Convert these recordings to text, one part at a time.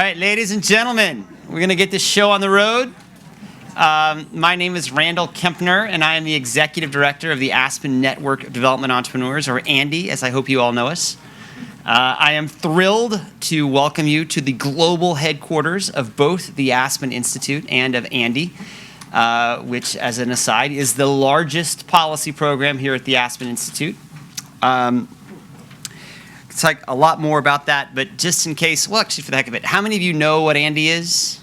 All right, ladies and gentlemen, we're going to get this show on the road. My name is Randall Kempner, and I am the Executive Director of the Aspen Network of Development Entrepreneurs, or ANDE, as I hope you all know us. I am thrilled to welcome you to the global headquarters of both the Aspen Institute and of ANDE, which, as an aside, is the largest policy program here at the Aspen Institute. It's like a lot more about that, but just in case, well, actually, for the heck of it, how many of you know what ANDE is?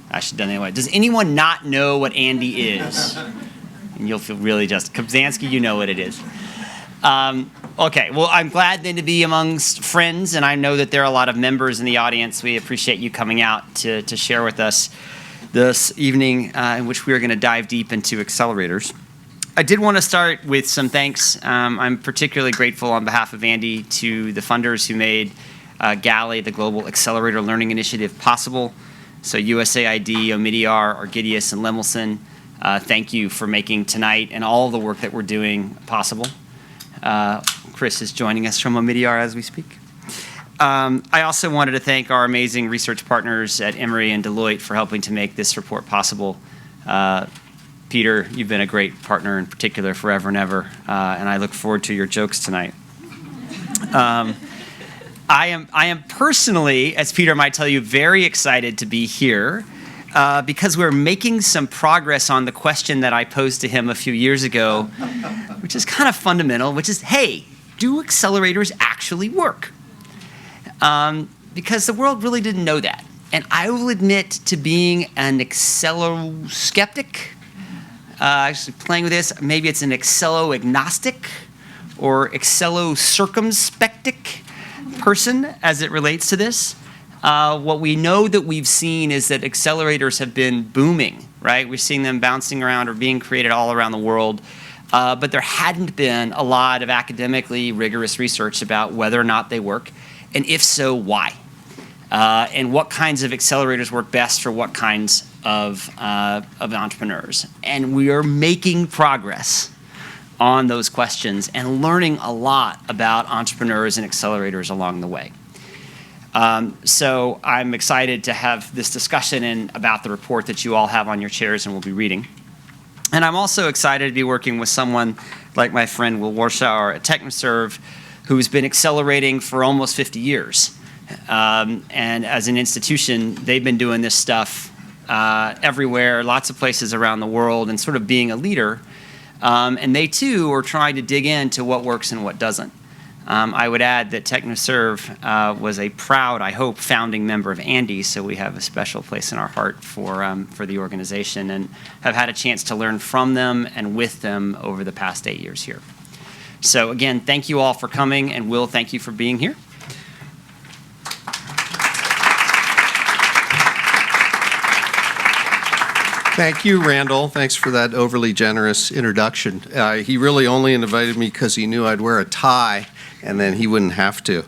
I should have done it anyway. Does anyone not know what ANDE is? And you'll feel really just, Kobzanski, you know what it is. Okay, well, I'm glad then to be amongst friends, and I know that there are a lot of members in the audience. We appreciate you coming out to share with us this evening in which we are going to dive deep into accelerators. I did want to start with some thanks. I'm particularly grateful on behalf of ANDE to the funders who made GALI, the Global Accelerator Learning Initiative, possible. So USAID, MIDI Our, Arteaga, and Lemelson, thank you for making tonight and all the work that we're doing possible. Chris is joining us from MIDI Our as we speak. I also wanted to thank our amazing research partners at Emory and Deloitte for helping to make this report possible. Peter, you've been a great partner, in particular, forever and ever, and I look forward to your jokes tonight. I am personally, as Peter might tell you, very excited to be here because we're making some progress on the question that I posed to him a few years ago, which is kind of fundamental, which is, hey, do accelerators actually work? Because the world really didn't know that. And I will admit to being an accelo-skeptic. Actually playing with this, maybe it's an accelo-agnostic or accelo-circumspectic person as it relates to this. What we know that we've seen is that accelerators have been booming, right? We're seeing them bouncing around or being created all around the world. But there hadn't been a lot of academically rigorous research about whether or not they work, and if so, why? And what kinds of accelerators work best for what kinds of entrepreneurs. And we are making progress on those questions and learning a lot about entrepreneurs and accelerators along the way. So I'm excited to have this discussion and about the report that you all have on your chairs and will be reading. And I'm also excited to be working with someone like my friend Will Warschauer at TechnoServe, who's been accelerating for almost 50 years. And as an institution, they've been doing this stuff everywhere, lots of places around the world, and sort of being a leader. And they, too, are trying to dig into what works and what doesn't. I would add that TechnoServe was a proud, I hope, founding member of ANDE, so we have a special place in our heart for the organization and have had a chance to learn from them and with them over the past 8 years here. So, again, thank you all for coming, and Will, thank you for being here. Thank you, Randall. Thanks for that overly generous introduction. He really only invited me because he knew I'd wear a tie, and then he wouldn't have to.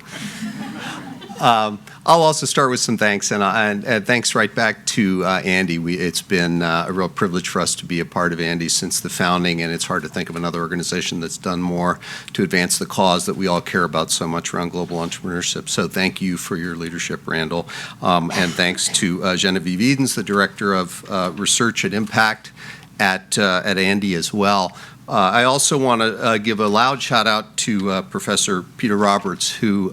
I'll also start with some thanks, and thanks right back to ANDE. It's been a real privilege for us to be a part of ANDE since the founding, and it's hard to think of another organization that's done more to advance the cause that we all care about so much around global entrepreneurship. So thank you for your leadership, Randall, and thanks to Genevieve, the Director of Research and Impact at ANDE as well. I also want to give a loud shout out to Professor Peter Roberts, who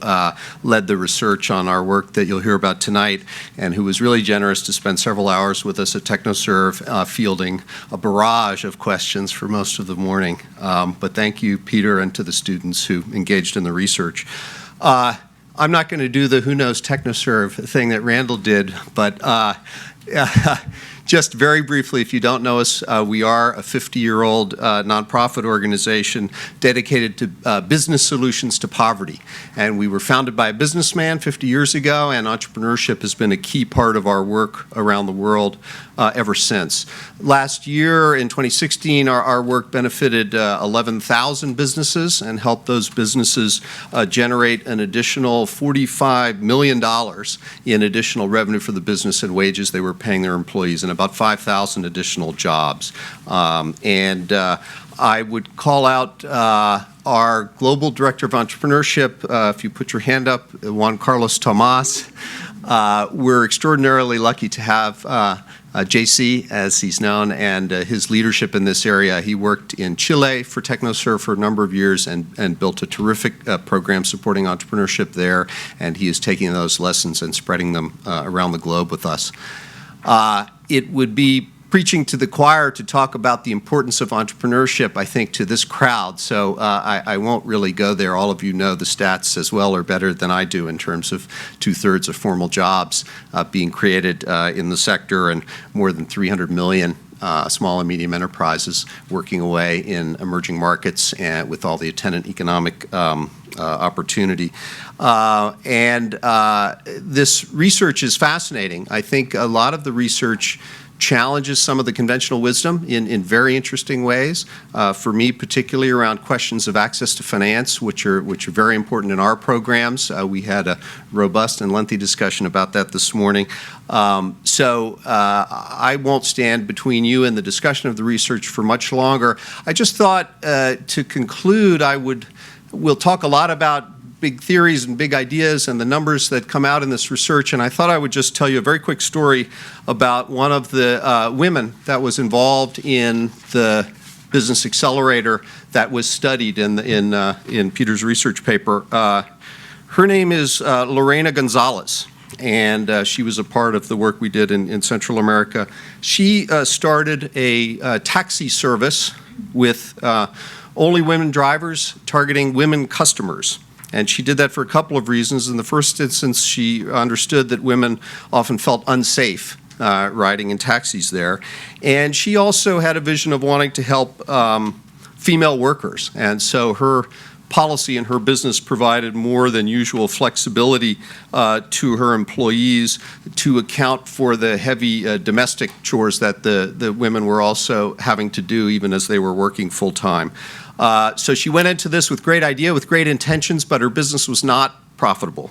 led the research on our work that you'll hear about tonight, and who was really generous to spend several hours with us at TechnoServe fielding a barrage of questions for most of the morning. But thank you, Peter, and to the students who engaged in the research. I'm not going to do the Who Knows TechnoServe thing that Randall did, but just very briefly, if you don't know us, we are a 50-year-old nonprofit organization dedicated to business solutions to poverty. And we were founded by a businessman 50 years ago, and entrepreneurship has been a key part of our work around the world ever since. Last year, in 2016, our work benefited 11,000 businesses and helped those businesses generate an additional $45 million in additional revenue for the business and wages they were paying their employees, and about 5,000 additional jobs. I would call out our Global Director of Entrepreneurship, if you put your hand up, Juan Carlos Tomas. We're extraordinarily lucky to have JC, as he's known, and his leadership in this area. He worked in Chile for TechnoServe for a number of years and built a terrific program supporting entrepreneurship there, and he is taking those lessons and spreading them around the globe with us. It would be preaching to the choir to talk about the importance of entrepreneurship, I think, to this crowd. So I won't really go there. All of you know the stats as well or better than I do in terms of 2/3 of formal jobs being created in the sector and more than 300 million small and medium enterprises working away in emerging markets and with all the attendant economic opportunity. This research is fascinating. I think a lot of the research challenges some of the conventional wisdom in very interesting ways. For me, particularly around questions of access to finance, which are very important in our programs. We had a robust and lengthy discussion about that this morning. I won't stand between you and the discussion of the research for much longer. I just thought to conclude, we'll talk a lot about big theories and big ideas and the numbers that come out in this research, and I thought I would just tell you a very quick story about one of the women that was involved in the business accelerator that was studied in Peter's research paper. Her name is Lorena Gonzalez, and she was a part of the work we did in Central America. She started a taxi service with only women drivers targeting women customers. And she did that for a couple of reasons. In the first instance, she understood that women often felt unsafe riding in taxis there. And she also had a vision of wanting to help female workers. And so her policy and her business provided more than usual flexibility to her employees to account for the heavy domestic chores that the women were also having to do even as they were working full time. So she went into this with great idea, with great intentions, but her business was not profitable.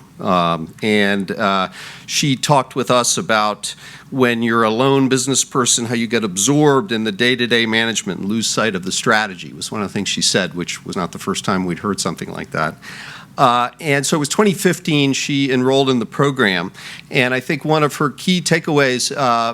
She talked with us about when you're a lone business person, how you get absorbed in the day-to-day management and lose sight of the strategy was one of the things she said, which was not the first time we'd heard something like that. And so it was 2015 she enrolled in the program, and I think one of her key takeaways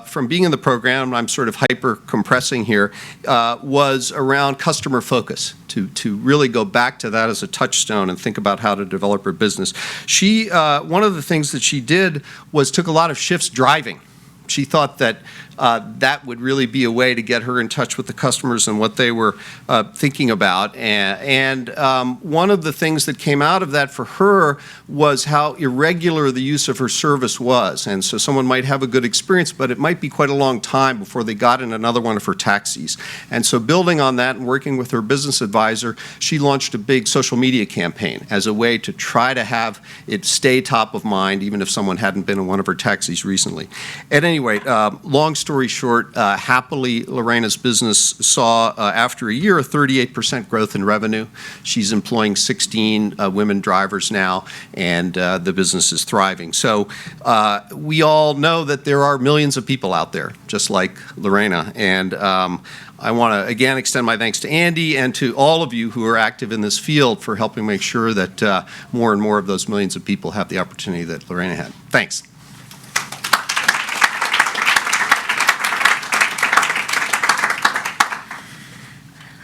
from being in the program, I'm sort of hyper-compressing here, was around customer focus, to really go back to that as a touchstone and think about how to develop her business. One of the things that she did was took a lot of shifts driving. She thought that that would really be a way to get her in touch with the customers and what they were thinking about. And one of the things that came out of that for her was how irregular the use of her service was. And so someone might have a good experience, but it might be quite a long time before they got in another one of her taxis. And so building on that and working with her business advisor, she launched a big social media campaign as a way to try to have it stay top of mind, even if someone hadn't been in one of her taxis recently. At any rate, long story short, happily, Lorena's business saw, after a year, a 38% growth in revenue. She's employing 16 women drivers now, and the business is thriving. So we all know that there are millions of people out there, just like Lorena. And I want to, again, extend my thanks to ANDE and to all of you who are active in this field for helping make sure that more and more of those millions of people have the opportunity that Lorena had. Thanks.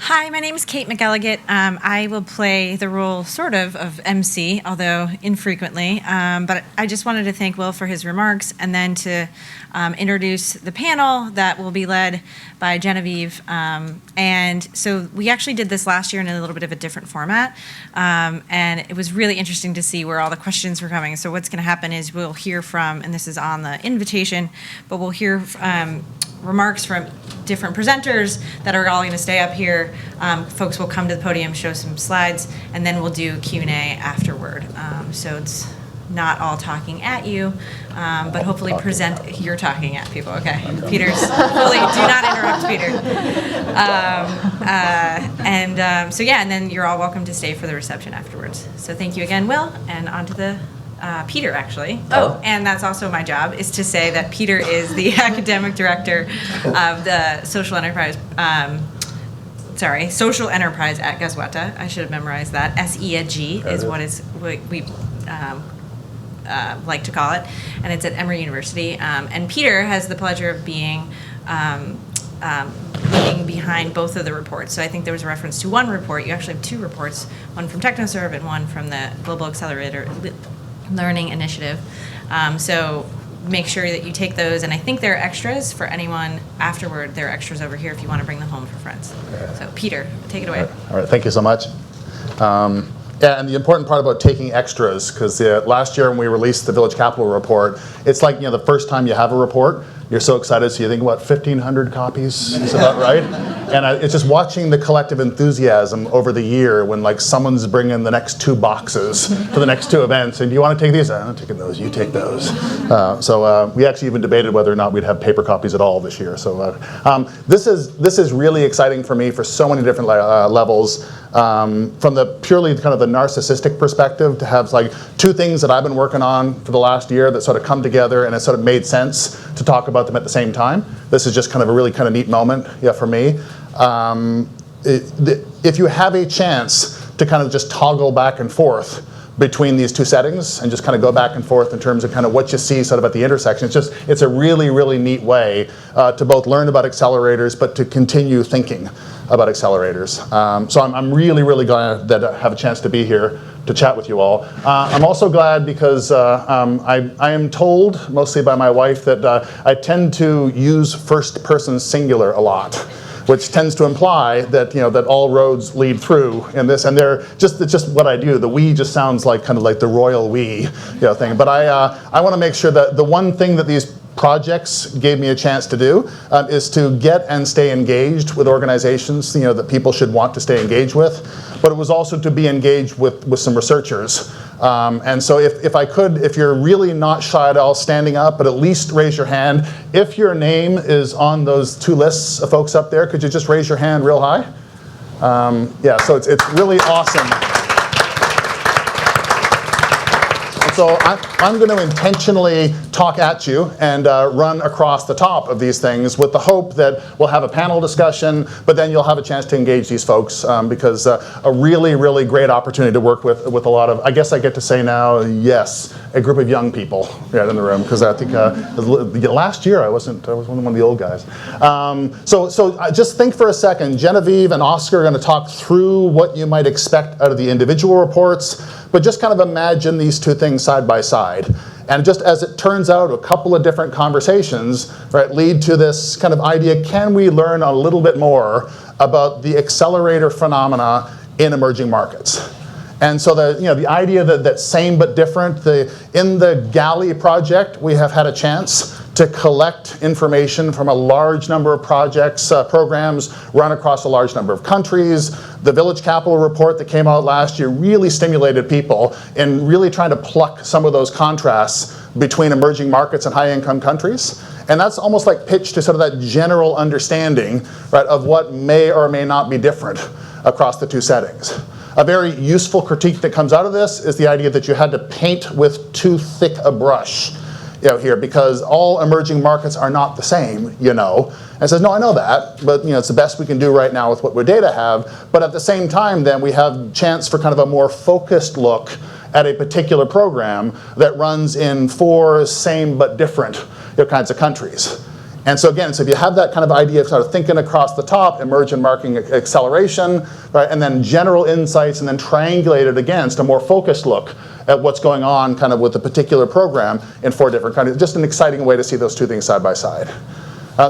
Hi, my name is Kate McElligott. I will play the role, sort of MC, although infrequently. But I just wanted to thank Will for his remarks and then to introduce the panel that will be led by Genevieve. And so we actually did this last year in a little bit of a different format. And it was really interesting to see where all the questions were coming. So what's going to happen is we'll hear from, and this is on the invitation, but we'll hear remarks from different presenters that are all going to stay up here. Folks will come to the podium, show some slides, and then we'll do Q&A afterward. So it's not all talking at you, but hopefully you're talking at people. Okay, Peter's hopefully do not interrupt Peter. So yeah, and then you're all welcome to stay for the reception afterwards. So thank you again, Will, and on to the Peter, actually. Oh, and that's also my job, is to say that Peter is the academic director of the social enterprise social enterprise at Goizueta. I should have memorized that. SEG is what we like to call it, and it's at Emory University. And Peter has the pleasure of being leading behind both of the reports. So I think there was a reference to one report. You actually have two reports, one from TechnoServe and one from the Global Accelerator Learning Initiative. So make sure that you take those, and I think there are extras for anyone afterward. There are extras over here if you want to bring them home for friends. So Peter, take it away. All right, thank you so much. Yeah, and the important part about taking extras, because last year when we released the Village Capital report, it's like, the first time you have a report, you're so excited, so you think, what, 1,500 copies? Is about right? And it's just watching the collective enthusiasm over the year when, like, someone's bringing the next 2 boxes for the next 2 events, and do you want to take these? I'm taking those, you take those. So we actually even debated whether or not we'd have paper copies at all this year. So this is really exciting for me for so many different levels. From the purely kind of the narcissistic perspective, to have like 2 things that I've been working on for the last year that sort of come together and it sort of made sense to talk about them at the same time. This is just kind of a really kind of neat moment, for me. If you have a chance to kind of just toggle back and forth between these 2 settings and just kind of go back and forth in terms of kind of what you see sort of at the intersection, it's a really, really neat way to both learn about accelerators, but to continue thinking about accelerators. So I'm really, really glad that I have a chance to be here to chat with you all. I'm also glad because I am told, mostly by my wife, that I tend to use first person singular a lot, which tends to imply that that all roads lead through in this, and it's just what I do. The we just sounds like kind of like the royal we thing. But I want to make sure that the one thing that these projects gave me a chance to do is to get and stay engaged with organizations that people should want to stay engaged with, but it was also to be engaged with some researchers. And so if you're really not shy at all standing up, but at least raise your hand. If your name is on those 2 lists of folks up there, could you just raise your hand real high? So it's really awesome. So I'm going to intentionally talk at you and run across the top of these things with the hope that we'll have a panel discussion, but then you'll have a chance to engage these folks because a really, really great opportunity to work with a lot of, I guess I get to say now, yes, a group of young people in the room, because I think last year I was one of the old guys. So just think for a second. Genevieve and Oscar are going to talk through what you might expect out of the individual reports, but just kind of imagine these 2 things side by side. And just as it turns out, a couple of different conversations lead to this kind of idea, can we learn a little bit more about the accelerator phenomena in emerging markets? And so the idea that same but different, in the GALI project, we have had a chance to collect information from a large number of projects, programs run across a large number of countries. The Village Capital report that came out last year really stimulated people in really trying to pluck some of those contrasts between emerging markets and high-income countries. And that's almost like pitch to sort of that general understanding of what may or may not be different across the 2 settings. A very useful critique that comes out of this is the idea that you had to paint with too thick a brush here, because all emerging markets are not the same, And says, no, I know that, but it's the best we can do right now with what we data have. But at the same time, then we have chance for kind of a more focused look at a particular program that runs in 4 same but different kinds of countries. And so again, if you have that kind of idea of sort of thinking across the top, emerging market acceleration, and then general insights, and then triangulate it against a more focused look at what's going on kind of with a particular program in 4 different countries. Just an exciting way to see those 2 things side by side.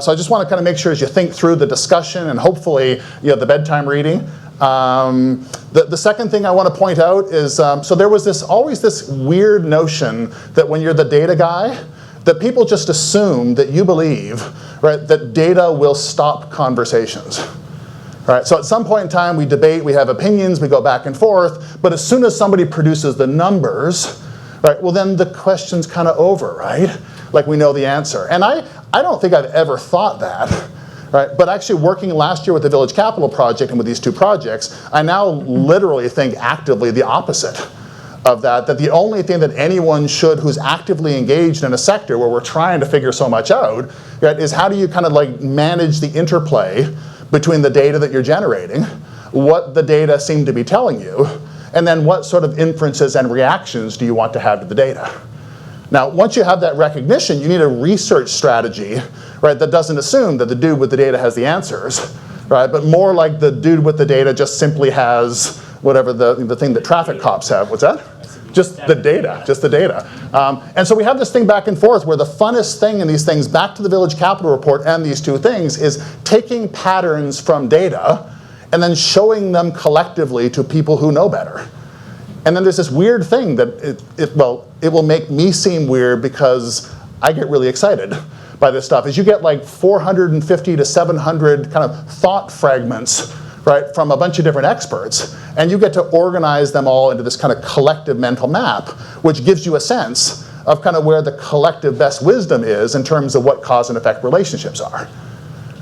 So I just want to kind of make sure as you think through the discussion and hopefully the bedtime reading. The second thing I want to point out is, so there was always this weird notion that when you're the data guy, that people just assume that you believe, that data will stop conversations. So at some point in time, we debate, we have opinions, we go back and forth, but as soon as somebody produces the numbers, well then the question's kind of over, Like we know the answer. And I don't think I've ever thought that. But actually working last year with the Village Capital project and with these 2 projects, I now literally think actively the opposite of that the only thing that anyone should who's actively engaged in a sector where we're trying to figure so much out, right, is how do you kind of like manage the interplay between the data that you're generating, what the data seem to be telling you, and then what sort of inferences and reactions do you want to have to the data. Now, once you have that recognition, you need a research strategy, right, that doesn't assume that the dude with the data has the answers, right, but more like the dude with the data just simply has whatever the thing that traffic cops have. What's that? Just the data, just the data. And so we have this thing back and forth where the funnest thing in these things, back to the Village Capital Report and these two things, is taking patterns from data and then showing them collectively to people who know better. And then there's this weird thing that it will make me seem weird because I get really excited by this stuff, is you get like 450 to 700 kind of thought fragments, right, from a bunch of different experts, and you get to organize them all into this kind of collective mental map, which gives you a sense of kind of where the collective best wisdom is in terms of what cause and effect relationships are.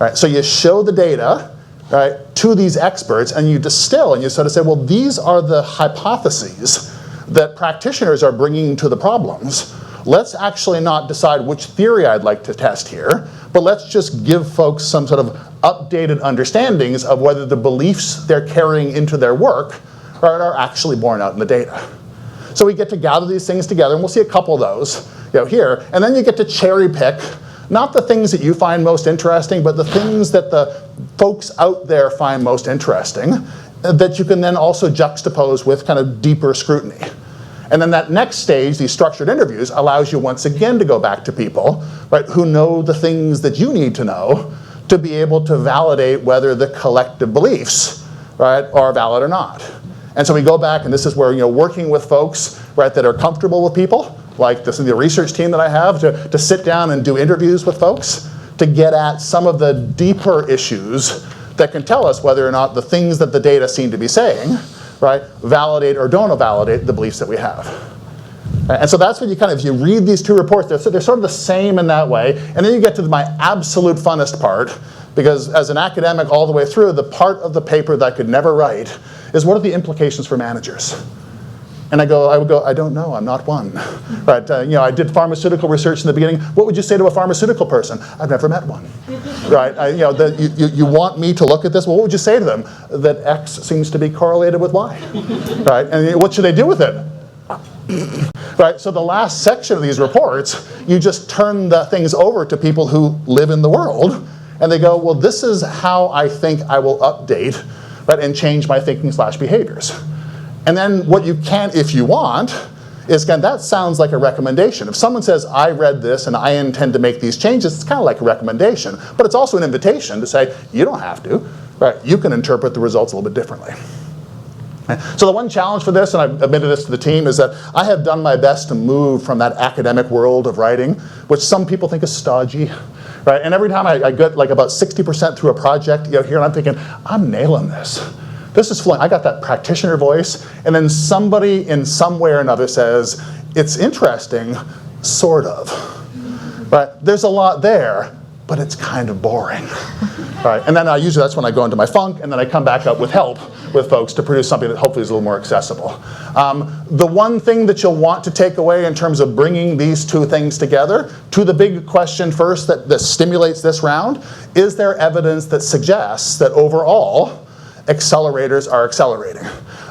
Right? So you show the data, right, to these experts, and you distill, and you sort of say, well, these are the hypotheses that practitioners are bringing to the problems. Let's actually not decide which theory I'd like to test here, but let's just give folks some sort of updated understandings of whether the beliefs they're carrying into their work, right, are actually borne out in the data. So we get to gather these things together, and we'll see a couple of those, here, and then you get to cherry pick, not the things that you find most interesting, but the things that the folks out there find most interesting, that you can then also juxtapose with kind of deeper scrutiny. And then that next stage, these structured interviews, allows you once again to go back to people, right, who know the things that you need to know to be able to validate whether the collective beliefs, right, are valid or not. And so we go back, and this is where, working with folks, right, that are comfortable with people, like this is the research team that I have, to sit down and do interviews with folks to get at some of the deeper issues that can tell us whether or not the things that the data seem to be saying, right, validate or don't validate the beliefs that we have. And so that's when you kind of, if you read these two reports, they're sort of the same in that way, and then you get to my absolute funnest part, because as an academic all the way through, the part of the paper that I could never write is what are the implications for managers? And I would go, I don't know, I'm not one. Right? I did pharmaceutical research in the beginning. What would you say to a pharmaceutical person? I've never met one. Right? You want me to look at this? Well, what would you say to them? That X seems to be correlated with Y. Right? And what should they do with it? Right? So the last section of these reports, you just turn the things over to people who live in the world, and they go, well, this is how I think I will update, right, and change my thinking/behaviors. And then what you can, if you want, is, again, that sounds like a recommendation. If someone says, I read this and I intend to make these changes, it's kind of like a recommendation. But it's also an invitation to say, you don't have to. Right? You can interpret the results a little bit differently. So the one challenge for this, and I've admitted this to the team, is that I have done my best to move from that academic world of writing, which some people think is stodgy. Right? And every time I get like about 60% through a project here, and I'm thinking, I'm nailing this. This is flowing. I got that practitioner voice, and then somebody in some way or another says, it's interesting, sort of. Right? There's a lot there, but it's kind of boring. Right? And then usually that's when I go into my funk, and then I come back up with help with folks to produce something that hopefully is a little more accessible. The one thing that you'll want to take away in terms of bringing these two things together, to the big question first that stimulates this round, is there evidence that suggests that overall, accelerators are accelerating?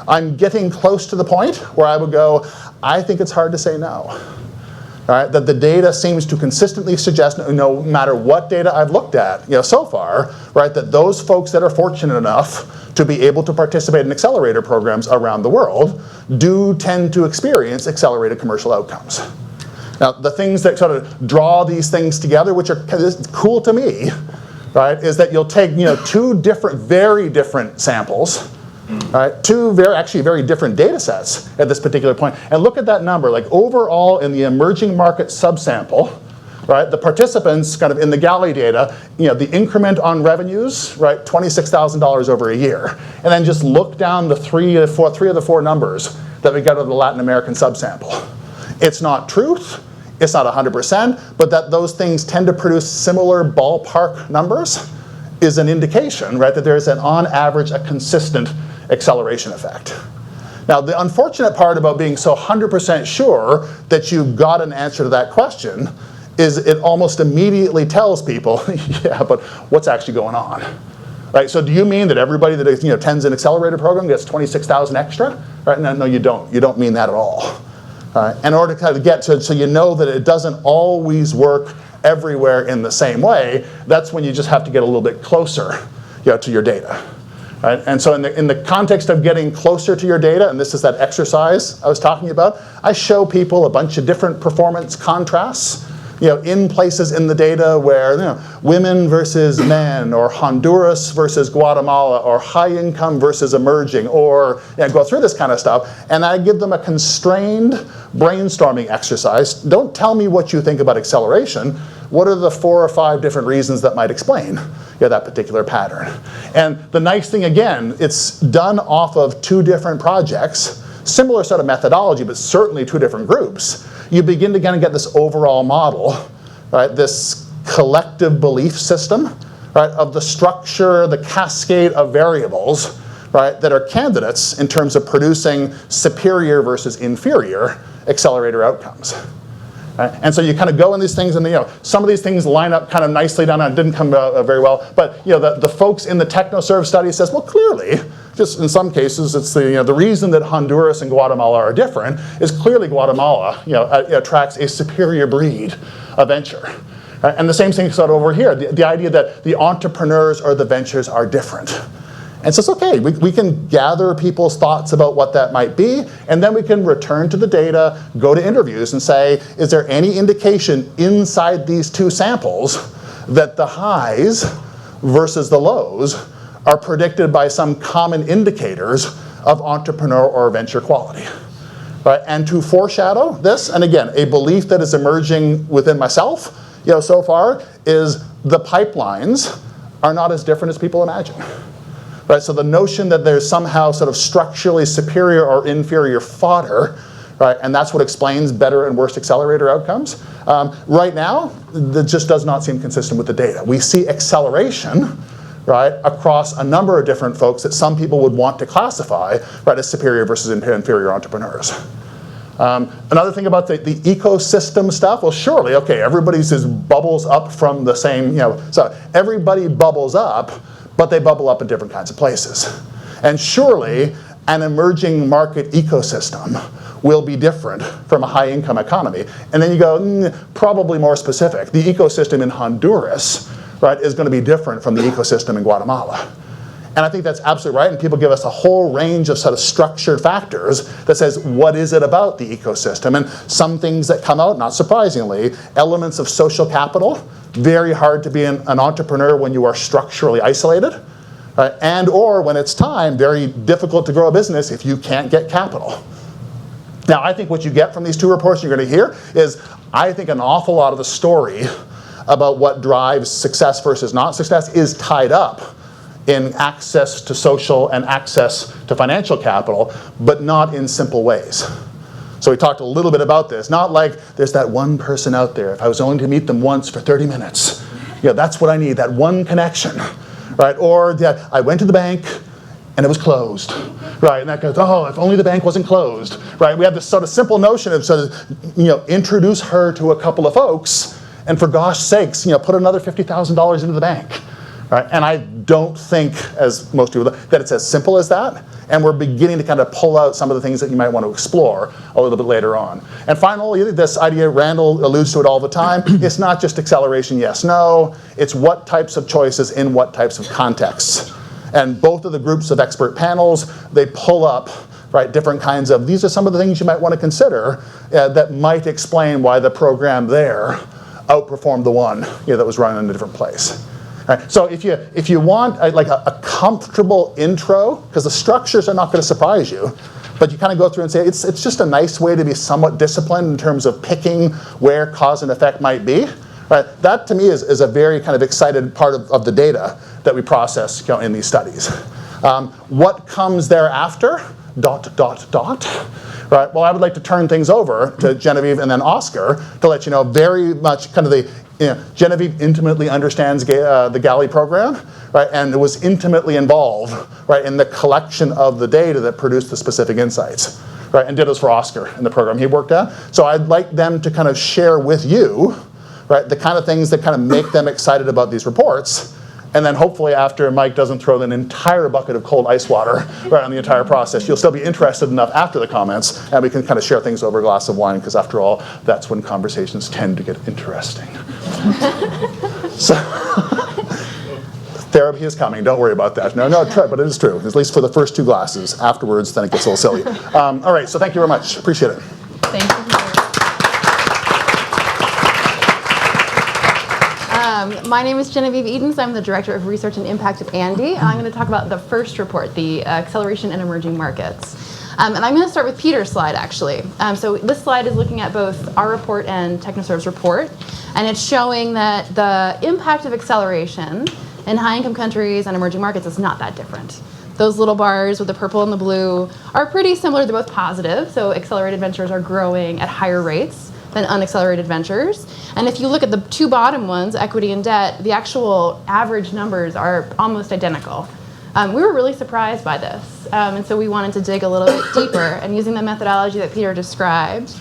I'm getting close to the point where I would go, I think it's hard to say no. Right? That the data seems to consistently suggest, no matter what data I've looked at so far, right, that those folks that are fortunate enough to be able to participate in accelerator programs around the world do tend to experience accelerated commercial outcomes. Now, the things that sort of draw these things together, which are cool to me, right, is that you'll take two very different samples, right, two very different data sets at this particular point, and look at that number. Like overall in the emerging market subsample, right, the participants kind of in the GALI data, the increment on revenues, right, $26,000 over a year, and then just look down the three of the four numbers that we got out of the Latin American subsample. It's not truth. It's not 100%, but that those things tend to produce similar ballpark numbers is an indication, right, that there is on average a consistent acceleration effect. Now, the unfortunate part about being so 100% sure that you've got an answer to that question is it almost immediately tells people, yeah, but what's actually going on? Right, so do you mean that everybody that attends an accelerator program gets 26,000 extra? Right, no, you don't. You don't mean that at all. In order to kind of get to, so you know that it doesn't always work everywhere in the same way, that's when you just have to get a little bit closer to your data. Right? And so in the context of getting closer to your data, and this is that exercise I was talking about, I show people a bunch of different performance contrasts in places in the data where women versus men, or Honduras versus Guatemala, or high income versus emerging, or go through this kind of stuff, and I give them a constrained brainstorming exercise. Don't tell me what you think about acceleration. What are the 4 or 5 different reasons that might explain that particular pattern? And the nice thing, again, it's done off of 2 different projects, similar sort of methodology, but certainly 2 different groups. You begin to kind of get this overall model, right? This collective belief system, right, of the structure, the cascade of variables, right, that are candidates in terms of producing superior versus inferior accelerator outcomes. Right? And so you kind of go in these things, and some of these things line up kind of nicely down, and it didn't come out very well. But the folks in the TechnoServe study says, well, clearly, just in some cases, it's the reason that Honduras and Guatemala are different is clearly Guatemala attracts a superior breed of venture. Right? And the same thing is over here, the idea that the entrepreneurs or the ventures are different. And so it's okay, we can gather people's thoughts about what that might be, and then we can return to the data, go to interviews, and say, is there any indication inside these 2 samples that the highs versus the lows are predicted by some common indicators of entrepreneur or venture quality? Right? And to foreshadow this, and again, a belief that is emerging within myself, so far, is the pipelines are not as different as people imagine. Right, so the notion that there's somehow sort of structurally superior or inferior fodder, right, and that's what explains better and worse accelerator outcomes, right now, that just does not seem consistent with the data. We see acceleration, right, across a number of different folks that some people would want to classify, right, as superior versus inferior entrepreneurs. Another thing about the ecosystem stuff, well, surely, okay, everybody just bubbles up from the same, so everybody bubbles up, but they bubble up in different kinds of places. And surely, an emerging market ecosystem will be different from a high-income economy. And then you go, probably more specific. The ecosystem in Honduras, right, is going to be different from the ecosystem in Guatemala. And I think that's absolutely right, and people give us a whole range of sort of structured factors that says, what is it about the ecosystem? And some things that come out, not surprisingly, elements of social capital, very hard to be an entrepreneur when you are structurally isolated, right? And or when it's time, very difficult to grow a business if you can't get capital. Now, I think what you get from these 2 reports you're going to hear is, I think an awful lot of the story about what drives success versus not success is tied up in access to social and access to financial capital, but not in simple ways. So we talked a little bit about this. Not like there's that one person out there, if I was only to meet them once for 30 minutes, that's what I need, that one connection, right? Or that I went to the bank and it was closed, right? And that goes, oh, if only the bank wasn't closed, right? We have this sort of simple notion of sort of, introduce her to a couple of folks, and for gosh sakes, put another $50,000 into the bank. Right? And I don't think, as most people, that it's as simple as that. And we're beginning to kind of pull out some of the things that you might want to explore a little bit later on. And finally, this idea, Randall alludes to it all the time, it's not just acceleration, yes, no. It's what types of choices in what types of contexts. And both of the groups of expert panels, they pull up, right, different kinds of, these are some of the things you might want to consider that might explain why the program there outperformed the one that was run in a different place. Right, so if you want a comfortable intro, because the structures are not going to surprise you, but you kind of go through and say it's just a nice way to be somewhat disciplined in terms of picking where cause and effect might be. Right, that to me is a very kind of excited part of the data that we process in these studies. What comes thereafter? ... Right, well, I would like to turn things over to Genevieve and then Oscar to let you know very much kind of the Genevieve intimately understands the GALI program, right, and was intimately involved, right, in the collection of the data that produced the specific insights, right, and dittos for Oscar in the program he worked at. So I'd like them to kind of share with you, right, the kind of things that kind of make them excited about these reports. And then hopefully after Mike doesn't throw an entire bucket of cold ice water right on the entire process, you'll still be interested enough after the comments, and we can kind of share things over a glass of wine, because after all, that's when conversations tend to get interesting. So, therapy is coming, don't worry about that. No, but it is true, at least for the first 2 glasses. Afterwards, then it gets a little silly. All right, so thank you very much, appreciate it. Thank you. My name is Genevieve Edens. I'm the Director of Research and Impact at ANDE. I'm going to talk about the first report, the Acceleration in Emerging Markets. And I'm going to start with Peter's slide, actually. So this slide is looking at both our report and TechnoServe's report. And it's showing that the impact of acceleration in high-income countries and emerging markets is not that different. Those little bars with the purple and the blue are pretty similar. They're both positive. So accelerated ventures are growing at higher rates than unaccelerated ventures. And if you look at the 2 bottom ones, equity and debt, the actual average numbers are almost identical. We were really surprised by this. And so we wanted to dig a little bit deeper. And using the methodology that Peter described,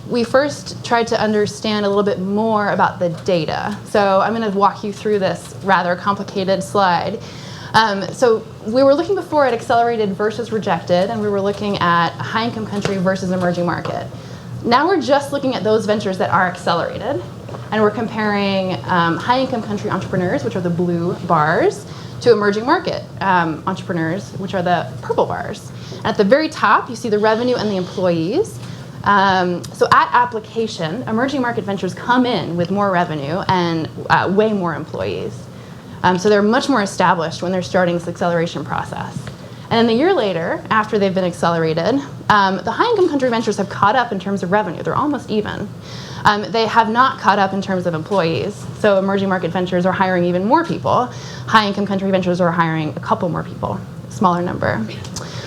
we first tried to understand a little bit more about the data. So I'm going to walk you through this rather complicated slide. So we were looking before at accelerated versus rejected, and we were looking at high-income country versus emerging market. Now we're just looking at those ventures that are accelerated, and we're comparing high-income country entrepreneurs, which are the blue bars, to emerging market entrepreneurs, which are the purple bars. And at the very top, you see the revenue and the employees. So at application, emerging market ventures come in with more revenue and way more employees. So they're much more established when they're starting this acceleration process. And then a year later, after they've been accelerated, the high-income country ventures have caught up in terms of revenue. They're almost even. They have not caught up in terms of employees. So emerging market ventures are hiring even more people. High-income country ventures are hiring a couple more people, smaller number.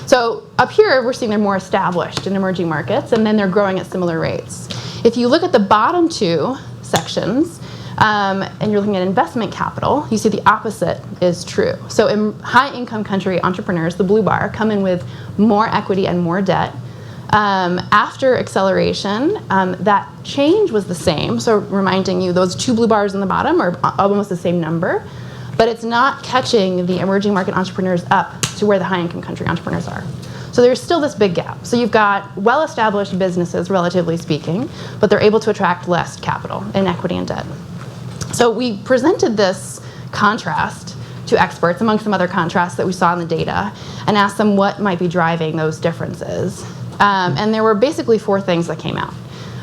So up here, we're seeing they're more established in emerging markets, and then they're growing at similar rates. If you look at the bottom 2 sections, and you're looking at investment capital, you see the opposite is true. So in high-income country entrepreneurs, the blue bar, come in with more equity and more debt. After acceleration, that change was the same. So reminding you, those 2 blue bars in the bottom are almost the same number, but it's not catching the emerging market entrepreneurs up to where the high-income country entrepreneurs are. So there's still this big gap. So you've got well-established businesses, relatively speaking, but they're able to attract less capital in equity and debt. So we presented this contrast to experts, among some other contrasts that we saw in the data, and asked them what might be driving those differences. And there were basically 4 things that came out.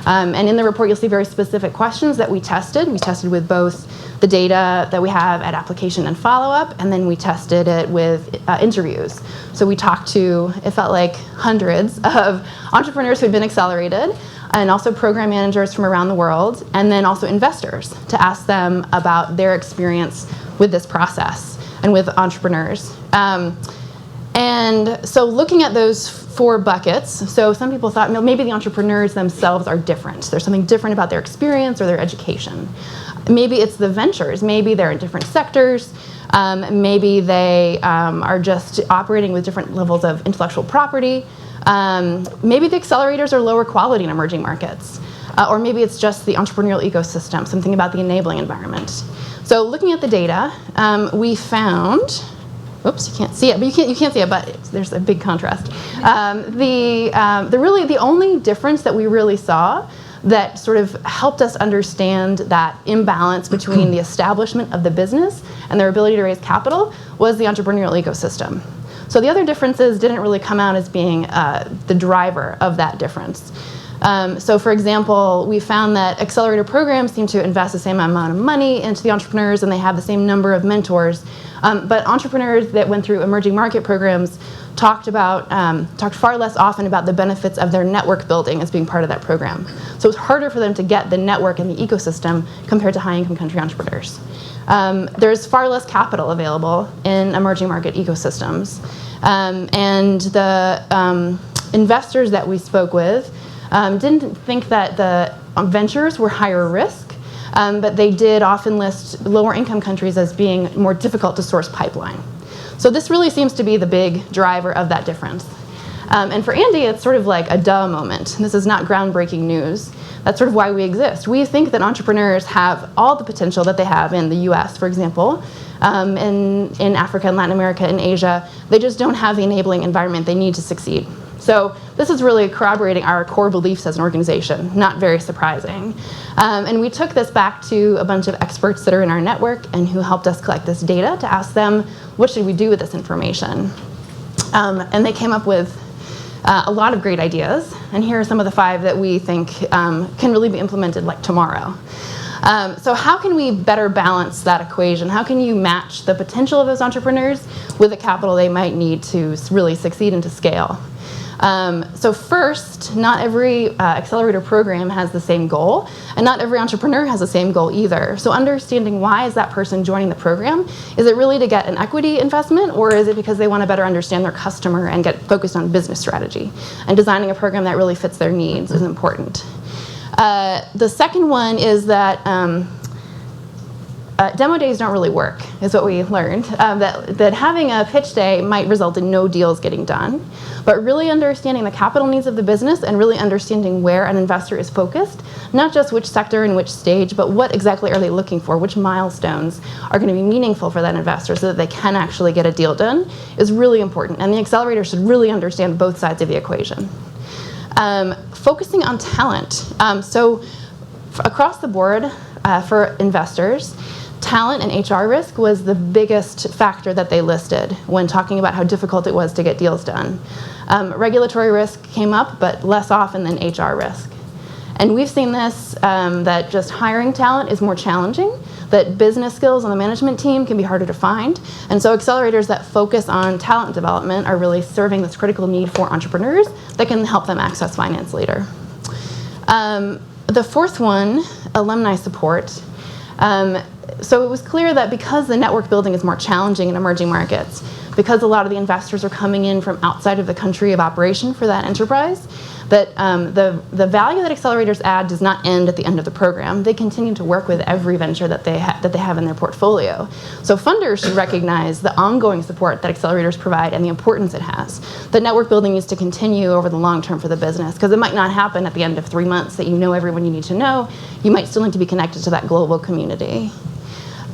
And in the report, you'll see very specific questions that we tested. We tested with both the data that we have at application and follow-up, and then we tested it with interviews. So we talked to, it felt like, hundreds of entrepreneurs who had been accelerated, and also program managers from around the world, and then also investors to ask them about their experience with this process and with entrepreneurs. And so looking at those 4 buckets, so some people thought maybe the entrepreneurs themselves are different. There's something different about their experience or their education. Maybe it's the ventures. Maybe they're in different sectors. Maybe they are just operating with different levels of intellectual property. Maybe the accelerators are lower quality in emerging markets. Or maybe it's just the entrepreneurial ecosystem, something about the enabling environment. So looking at the data, we found, oops, you can't see it, but you can't see it, but there's a big contrast. The only difference that we really saw that sort of helped us understand that imbalance between the establishment of the business and their ability to raise capital was the entrepreneurial ecosystem. So the other differences didn't really come out as being the driver of that difference. So for example, we found that accelerator programs seem to invest the same amount of money into the entrepreneurs, and they have the same number of mentors. But entrepreneurs that went through emerging market programs talked far less often about the benefits of their network building as being part of that program. So it's harder for them to get the network and the ecosystem compared to high-income country entrepreneurs. There's far less capital available in emerging market ecosystems. And the investors that we spoke with didn't think that the ventures were higher risk, but they did often list lower income countries as being more difficult to source pipeline. So this really seems to be the big driver of that difference. And for ANDE, it's sort of like a duh moment. This is not groundbreaking news. That's sort of why we exist. We think that entrepreneurs have all the potential that they have in the US, for example, in Africa and Latin America and Asia. They just don't have the enabling environment they need to succeed. So this is really corroborating our core beliefs as an organization, not very surprising. And we took this back to a bunch of experts that are in our network and who helped us collect this data to ask them, what should we do with this information? And they came up with a lot of great ideas, and here are some of the 5 that we think can really be implemented like tomorrow. So how can we better balance that equation? How can you match the potential of those entrepreneurs with the capital they might need to really succeed and to scale? So first, not every accelerator program has the same goal, and not every entrepreneur has the same goal either. So understanding why is that person joining the program? Is it really to get an equity investment, or is it because they want to better understand their customer and get focused on business strategy? And designing a program that really fits their needs is important. The second one is that demo days don't really work, is what we learned. That having a pitch day might result in no deals getting done. But really understanding the capital needs of the business and really understanding where an investor is focused, not just which sector and which stage, but what exactly are they looking for, which milestones are going to be meaningful for that investor so that they can actually get a deal done, is really important. And the accelerator should really understand both sides of the equation. Focusing on talent. So across the board for investors, talent and HR risk was the biggest factor that they listed when talking about how difficult it was to get deals done. Regulatory risk came up, but less often than HR risk. And we've seen this, that just hiring talent is more challenging, that business skills on the management team can be harder to find. And so accelerators that focus on talent development are really serving this critical need for entrepreneurs that can help them access finance later. The fourth one, alumni support. So it was clear that because the network building is more challenging in emerging markets, because a lot of the investors are coming in from outside of the country of operation for that enterprise, that the value that accelerators add does not end at the end of the program. They continue to work with every venture that they have in their portfolio. So funders should recognize the ongoing support that accelerators provide and the importance it has. The network building needs to continue over the long term for the business, because it might not happen at the end of 3 months that you know everyone you need to know. You might still need to be connected to that global community.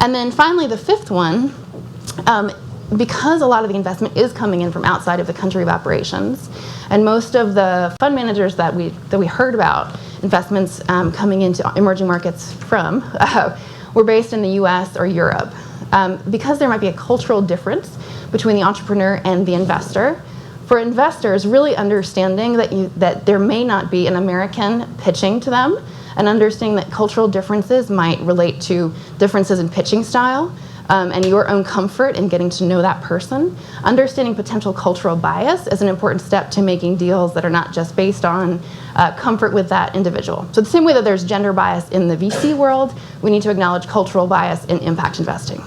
And then finally, the fifth one, because a lot of the investment is coming in from outside of the country of operations, and most of the fund managers that we heard about investments coming into emerging markets from were based in the US or Europe. Because there might be a cultural difference between the entrepreneur and the investor, for investors, really understanding that there may not be an American pitching to them, and understanding that cultural differences might relate to differences in pitching style, and your own comfort in getting to know that person. Understanding potential cultural bias is an important step to making deals that are not just based on comfort with that individual. So the same way that there's gender bias in the VC world, we need to acknowledge cultural bias in impact investing.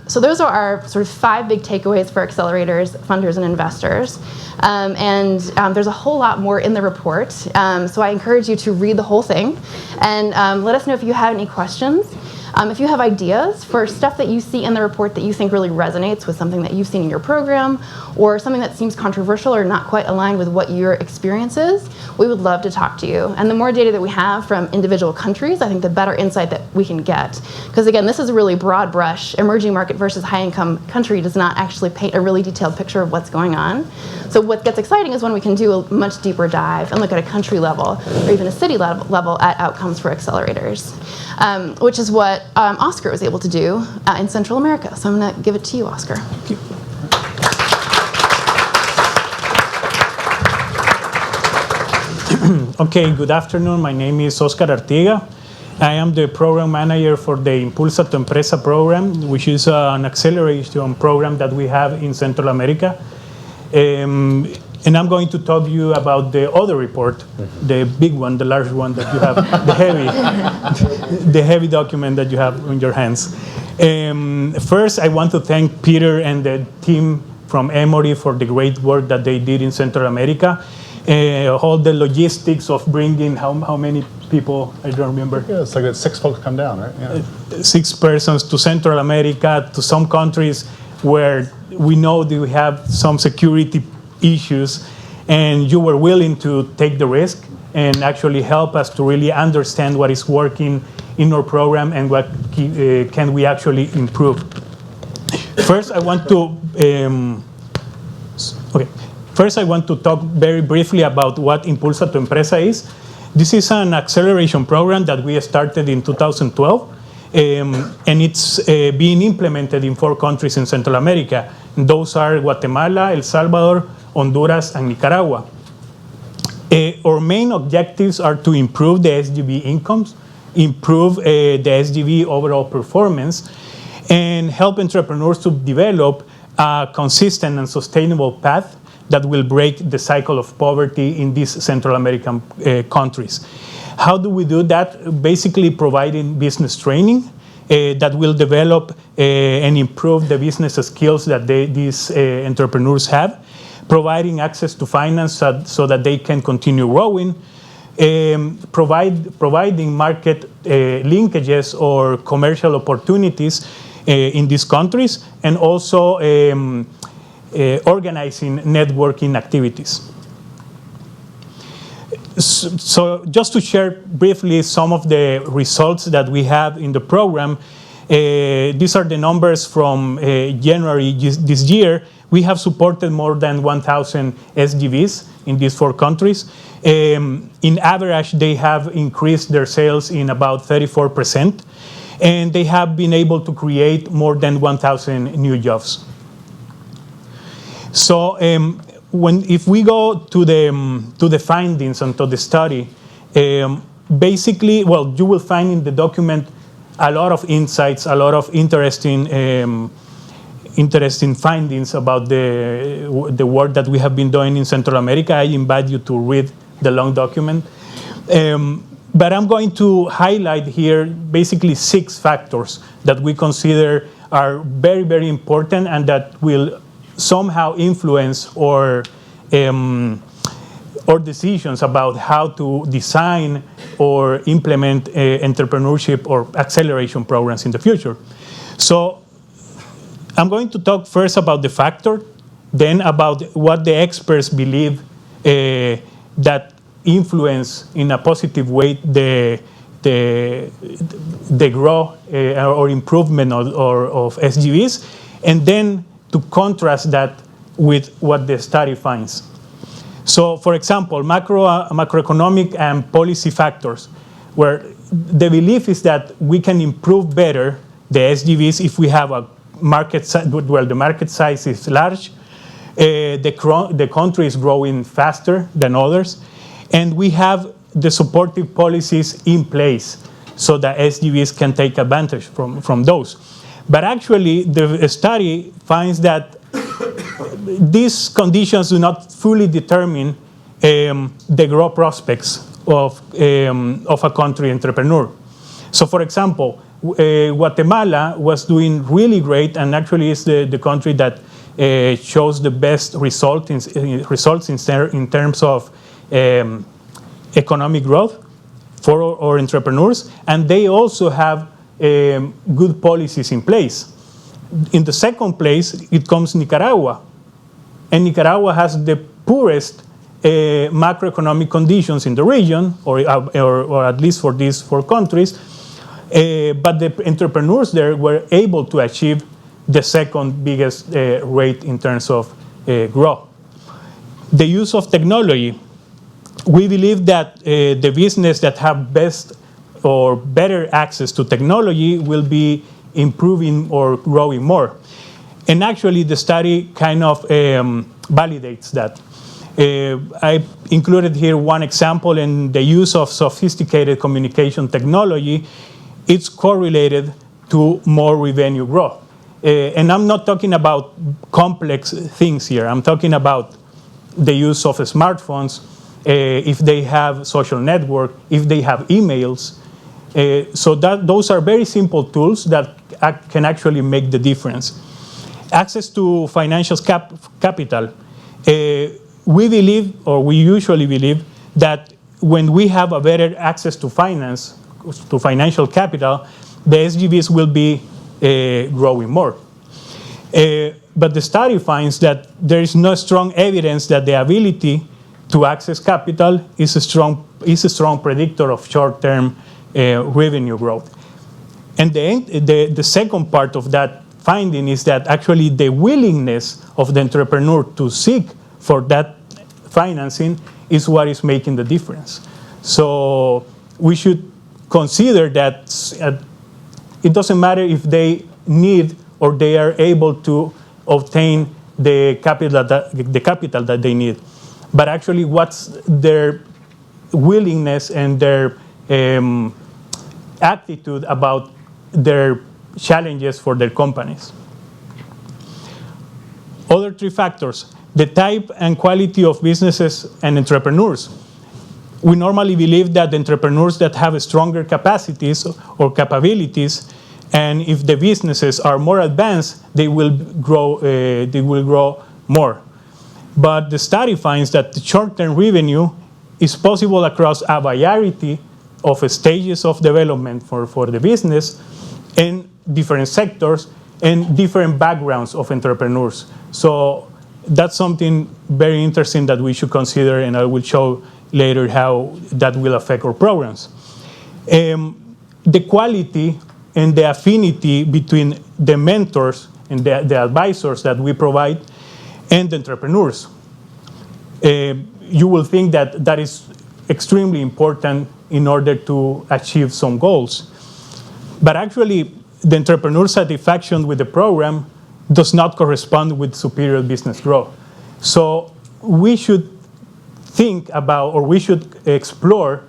So those are our sort of 5 big takeaways for accelerators, funders, and investors. There's a whole lot more in the report. So I encourage you to read the whole thing and let us know if you have any questions. If you have ideas for stuff that you see in the report that you think really resonates with something that you've seen in your program, or something that seems controversial or not quite aligned with what your experience is, we would love to talk to you. And the more data that we have from individual countries, I think the better insight that we can get. Because again, this is a really broad brush. Emerging market versus high-income country does not actually paint a really detailed picture of what's going on. So what gets exciting is when we can do a much deeper dive and look at a country level or even a city level at outcomes for accelerators, which is what Oscar was able to do in Central America. So I'm going to give it to you, Oscar. Thank you. Okay, good afternoon. My name is Oscar Arteaga. I am the program manager for the Impulsa tu Empresa program, which is an acceleration program that we have in Central America. And I'm going to talk to you about the other report, the big one, the large one that you have, the heavy document that you have in your hands. First, I want to thank Peter and the team from Emory for the great work that they did in Central America. All the logistics of bringing how many people, I don't remember. Yeah, it's like that 6 folks come down, right? Yeah. 6 persons to Central America, to some countries where we know that we have some security issues, and you were willing to take the risk and actually help us to really understand what is working in our program and what can we actually improve. First, I want to talk very briefly about what Impulsa Tu Empresa is. This is an acceleration program that we started in 2012, and it's being implemented in 4 countries in Central America. Those are Guatemala, El Salvador, Honduras, and Nicaragua. Our main objectives are to improve the SGB incomes, improve the SGB overall performance, and help entrepreneurs to develop a consistent and sustainable path that will break the cycle of poverty in these Central American countries. How do we do that? Basically providing business training that will develop and improve the business skills that these entrepreneurs have, providing access to finance so that they can continue growing, providing market linkages or commercial opportunities in these countries, and also organizing networking activities. So just to share briefly some of the results that we have in the program, these are the numbers from January this year. We have supported more than 1,000 SGBs in these 4 countries. In average, they have increased their sales in about 34%, and they have been able to create more than 1,000 new jobs. So if we go to the findings and to the study, basically, well, you will find in the document a lot of insights, a lot of interesting findings about the work that we have been doing in Central America. I invite you to read the long document. But I'm going to highlight here basically 6 factors that we consider are very, very important and that will somehow influence our decisions about how to design or implement entrepreneurship or acceleration programs in the future. So I'm going to talk first about the factor, then about what the experts believe that influence in a positive way the growth or improvement of SGBs, and then to contrast that with what the study finds. So, for example, macroeconomic and policy factors, where the belief is that we can improve better the SGBs if we have a market size, well, the market size is large, the country is growing faster than others, and we have the supportive policies in place so that SGBs can take advantage from those. But actually, the study finds that these conditions do not fully determine the growth prospects of a country entrepreneur. So, for example, Guatemala was doing really great, and actually is the country that shows the best results in terms of economic growth for our entrepreneurs, and they also have good policies in place. In the second place, it comes Nicaragua, and Nicaragua has the poorest macroeconomic conditions in the region, or at least for these 4 countries, but the entrepreneurs there were able to achieve the second biggest rate in terms of growth. The use of technology. We believe that the business that have best or better access to technology will be improving or growing more. And actually, the study kind of validates that. I included here one example in the use of sophisticated communication technology. It's correlated to more revenue growth. And I'm not talking about complex things here. I'm talking about the use of smartphones, if they have social network, if they have emails. So those are very simple tools that can actually make the difference. Access to financial capital. We believe, or we usually believe, that when we have a better access to finance, to financial capital, the SGBs will be growing more. But the study finds that there is no strong evidence that the ability to access capital is a strong predictor of short-term revenue growth. And the second part of that finding is that actually the willingness of the entrepreneur to seek for that financing is what is making the difference. So we should consider that it doesn't matter if they need or they are able to obtain the capital that they need, but actually what's their willingness and their attitude about their challenges for their companies. Other three factors: the type and quality of businesses and entrepreneurs. We normally believe that entrepreneurs that have stronger capacities or capabilities, and if the businesses are more advanced, they will grow more. But the study finds that the short-term revenue is possible across a variety of stages of development for the business and different sectors and different backgrounds of entrepreneurs. So that's something very interesting that we should consider, and I will show later how that will affect our programs. The quality and the affinity between the mentors and the advisors that we provide and the entrepreneurs. You will think that that is extremely important in order to achieve some goals. But actually, the entrepreneur satisfaction with the program does not correspond with superior business growth. So we should think about, or we should explore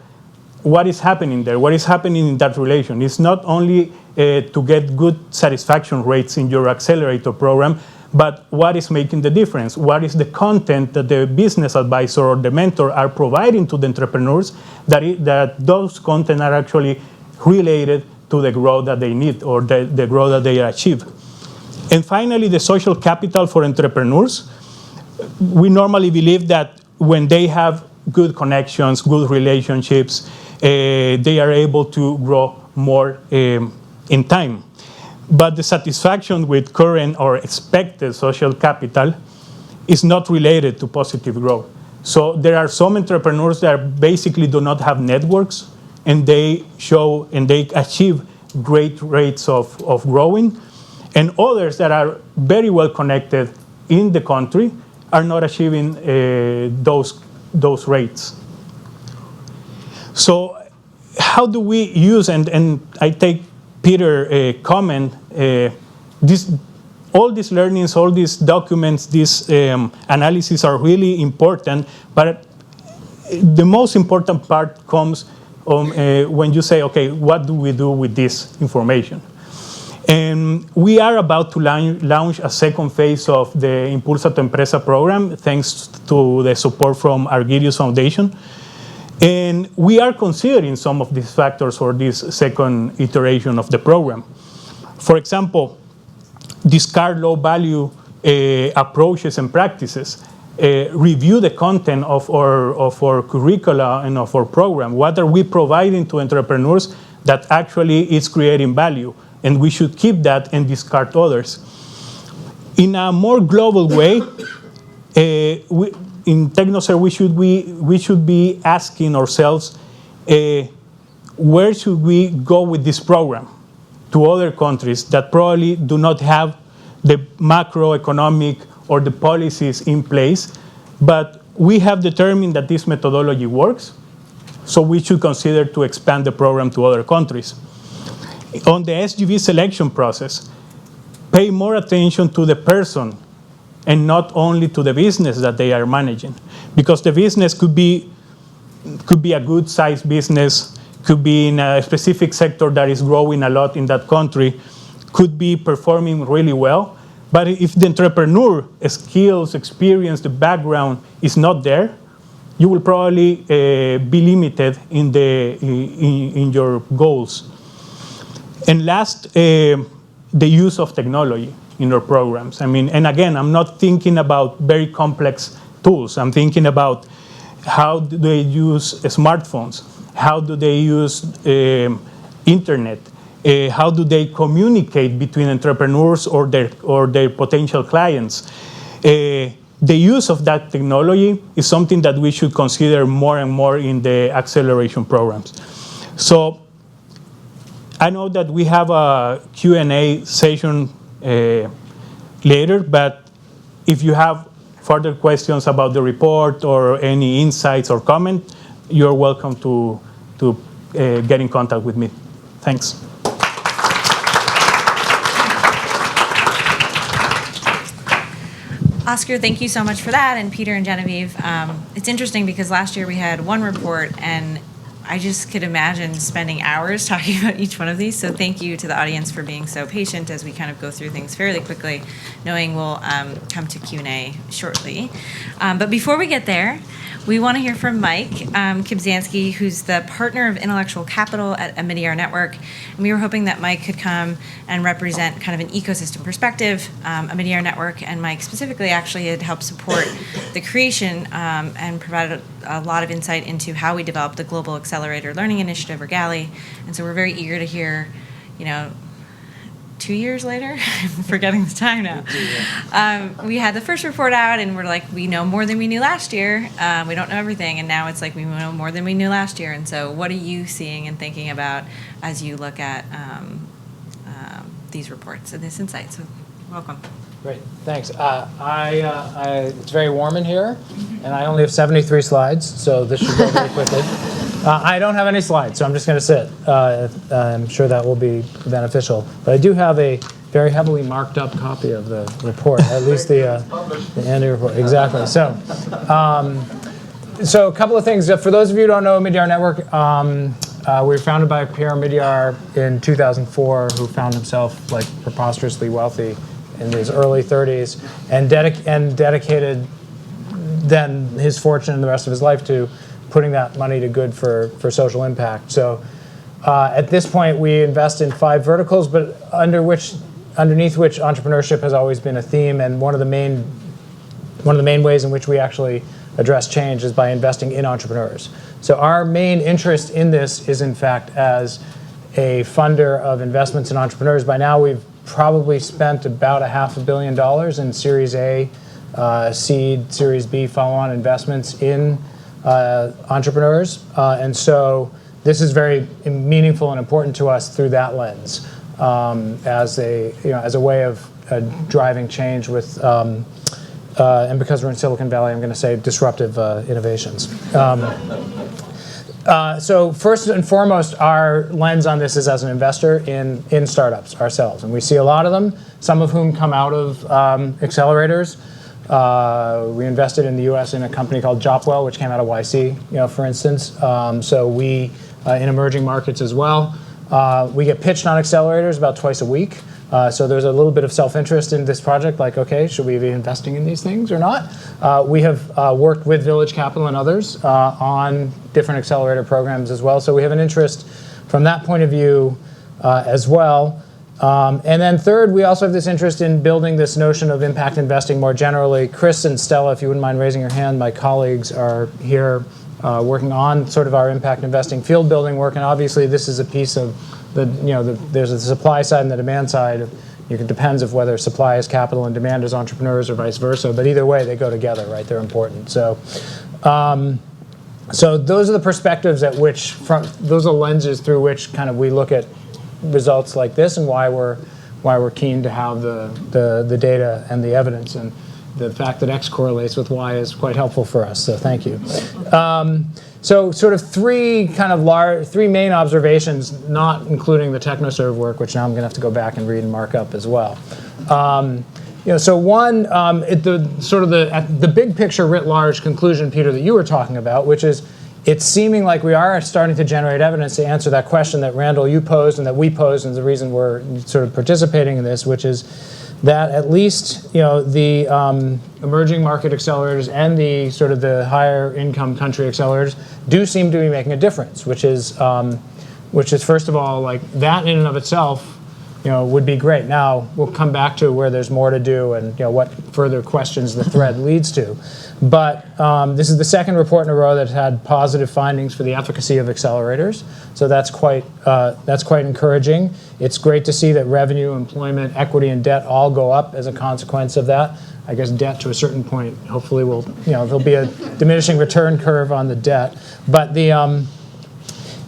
what is happening there, what is happening in that relation. It's not only to get good satisfaction rates in your accelerator program, but what is making the difference? What is the content that the business advisor or the mentor are providing to the entrepreneurs that those content are actually related to the growth that they need or the growth that they achieve. And finally, the social capital for entrepreneurs. We normally believe that when they have good connections, good relationships, they are able to grow more in time. But the satisfaction with current or expected social capital is not related to positive growth. So there are some entrepreneurs that basically do not have networks, and they show and they achieve great rates of growing. And others that are very well connected in the country are not achieving those rates. So how do we use, and I take Peter's comment, all these learnings, all these documents, this analysis are really important, but the most important part comes when you say, okay, what do we do with this information? And we are about to launch a second phase of the Impulsa tu Empresa program, thanks to the support from Argirius Foundation. And we are considering some of these factors for this second iteration of the program. For example, discard low-value approaches and practices. Review the content of our curricula and of our program. What are we providing to entrepreneurs that actually is creating value? And we should keep that and discard others. In a more global way, in TechnoServe, we should be asking ourselves, where should we go with this program to other countries that probably do not have the macroeconomic or the policies in place, but we have determined that this methodology works, so we should consider to expand the program to other countries. On the SGB selection process, pay more attention to the person and not only to the business that they are managing, because the business could be a good-sized business, could be in a specific sector that is growing a lot in that country, could be performing really well, but if the entrepreneur skills, experience, the background is not there, you will probably be limited in your goals. And last, the use of technology. in our programs. I mean, and again, I'm not thinking about very complex tools. I'm thinking about how do they use smartphones, how do they use internet, how do they communicate between entrepreneurs or their potential clients. The use of that technology is something that we should consider more and more in the acceleration programs. So I know that we have a Q&A session later, but if you have further questions about the report or any insights or comment, you're welcome to get in contact with me. Thanks. Oscar, thank you so much for that, and Peter and Genevieve. It's interesting because last year we had one report, and I just could imagine spending hours talking about each one of these. So thank you to the audience for being so patient as we kind of go through things fairly quickly, knowing we'll come to Q&A shortly. But before we get there, we want to hear from Mike Kibzansky, who's the partner of intellectual capital at MIDI Our Network. And we were hoping that Mike could come and represent kind of an ecosystem perspective. MIDI Our Network and Mike specifically actually had helped support the creation and provided a lot of insight into how we developed the Global Accelerator Learning Initiative, or GALI. And so we're very eager to hear, 2 years later, I'm forgetting the time now. We had the first report out, and we're like, we know more than we knew last year. We don't know everything, and now it's like we know more than we knew last year. And so, what are you seeing and thinking about as you look at these reports and this insight? So, welcome. Great, thanks. It's very warm in here, and I only have 73 slides, so this should go very quickly. I don't have any slides, so I'm just going to sit. I'm sure that will be beneficial. But I do have a very heavily marked up copy of the report, at least the ANDE report. Exactly. So a couple of things. For those of you who don't know MIDI Our Network, we were founded by Pierre Midyar in 2004, who found himself like preposterously wealthy in his early 30s, and dedicated then his fortune and the rest of his life to putting that money to good for social impact. So at this point, we invest in 5 verticals, but underneath which entrepreneurship has always been a theme, and one of the main ways in which we actually address change is by investing in entrepreneurs. So our main interest in this is, in fact, as a funder of investments in entrepreneurs. By now, we've probably spent about $500 million in Series A, seed, Series B follow-on investments in entrepreneurs, and so this is very meaningful and important to us through that lens, as a way of driving change with, and because we're in Silicon Valley, I'm going to say disruptive innovations. So first and foremost, our lens on this is as an investor in startups ourselves, and we see a lot of them, some of whom come out of accelerators. We invested in the U.S. in a company called Jopwell, which came out of YC, for instance. So we, in emerging markets as well, we get pitched on accelerators about twice a week. So there's a little bit of self-interest in this project, like, okay, should we be investing in these things or not? We have worked with Village Capital and others on different accelerator programs as well. So we have an interest from that point of view as well. And then third, we also have this interest in building this notion of impact investing more generally. Chris and Stella, if you wouldn't mind raising your hand, my colleagues are here working on sort of our impact investing field building work. And obviously this is a piece of there's a supply side and the demand side. It depends of whether supply is capital and demand is entrepreneurs or vice versa. But either way, they go together, right? They're important. So, so those are the perspectives at which, those are lenses through which kind of we look at results like this, and why we're keen to have the data and the evidence, and the fact that X correlates with Y is quite helpful for us. So thank you. So sort of three main observations, not including the TechnoServe work, which now I'm going to have to go back and read and mark up as well. So one, the big picture writ large conclusion, Peter, that you were talking about, which is it's seeming like we are starting to generate evidence to answer that question that Randall, you posed and that we posed, and the reason we're sort of participating in this, which is that at least the emerging market accelerators and the sort of the higher income country accelerators do seem to be making a difference, which is first of all, like, that in and of itself would be great. Now we'll come back to where there's more to do and what further questions the thread leads to. But this is the second report in a row that's had positive findings for the efficacy of accelerators. So that's quite encouraging. It's great to see that revenue, employment, equity, and debt all go up as a consequence of that. I guess debt to a certain point, hopefully will, there'll be a diminishing return curve on the debt. But the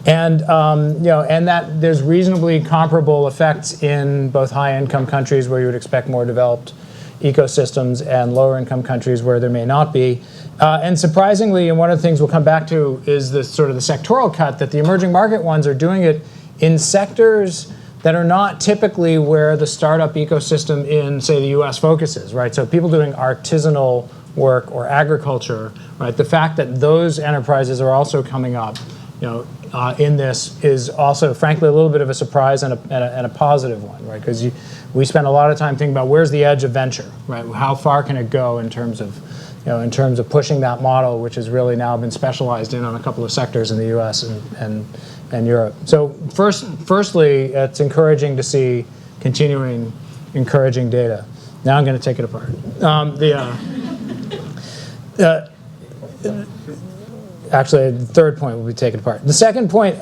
and that there's reasonably comparable effects in both high-income countries where you would expect more developed ecosystems and lower-income countries where there may not be. And surprisingly, and one of the things we'll come back to is the sort of the sectoral cut, that the emerging market ones are doing it in sectors that are not typically where the startup ecosystem in, say, the US focuses, right? So people doing artisanal work or agriculture, right? The fact that those enterprises are also coming up, in this is also, frankly, a little bit of a surprise and a positive one, right? Because we spend a lot of time thinking about where's the edge of venture, right? How far can it go in terms of pushing that model, which has really now been specialized in on a couple of sectors in the U.S. and Europe. So firstly, it's encouraging to see continuing encouraging data. Now I'm going to take it apart. Actually, the third point will be taken apart. The second point,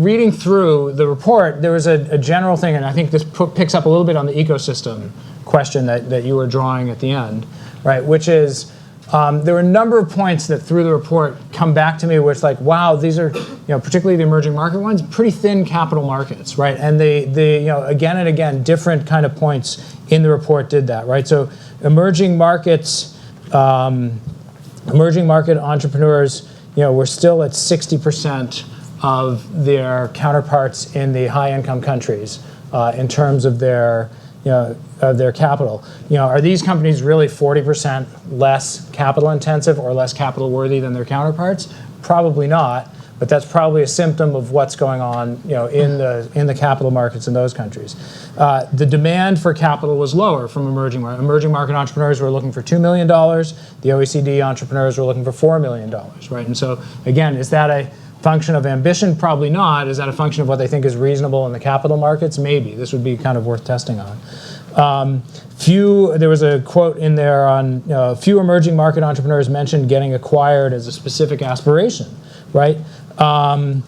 reading through the report, there was a general thing, and I think this picks up a little bit on the ecosystem question that you were drawing at the end, right? Which is, there were a number of points that through the report come back to me where it's like, wow, these are, particularly the emerging market ones, pretty thin capital markets, right? And they again and again, different kind of points in the report did that, right? So emerging market entrepreneurs, were still at 60% of their counterparts in the high-income countries in terms of their capital. Are these companies really 40% less capital intensive or less capital worthy than their counterparts? Probably not, but that's probably a symptom of what's going on, in the capital markets in those countries. The demand for capital was lower from emerging market entrepreneurs were looking for $2 million. The OECD entrepreneurs were looking for $4 million, right? And so again, is that a function of ambition? Probably not. Is that a function of what they think is reasonable in the capital markets? Maybe. This would be kind of worth testing on. There was a quote in there on few emerging market entrepreneurs mentioned getting acquired as a specific aspiration, right? That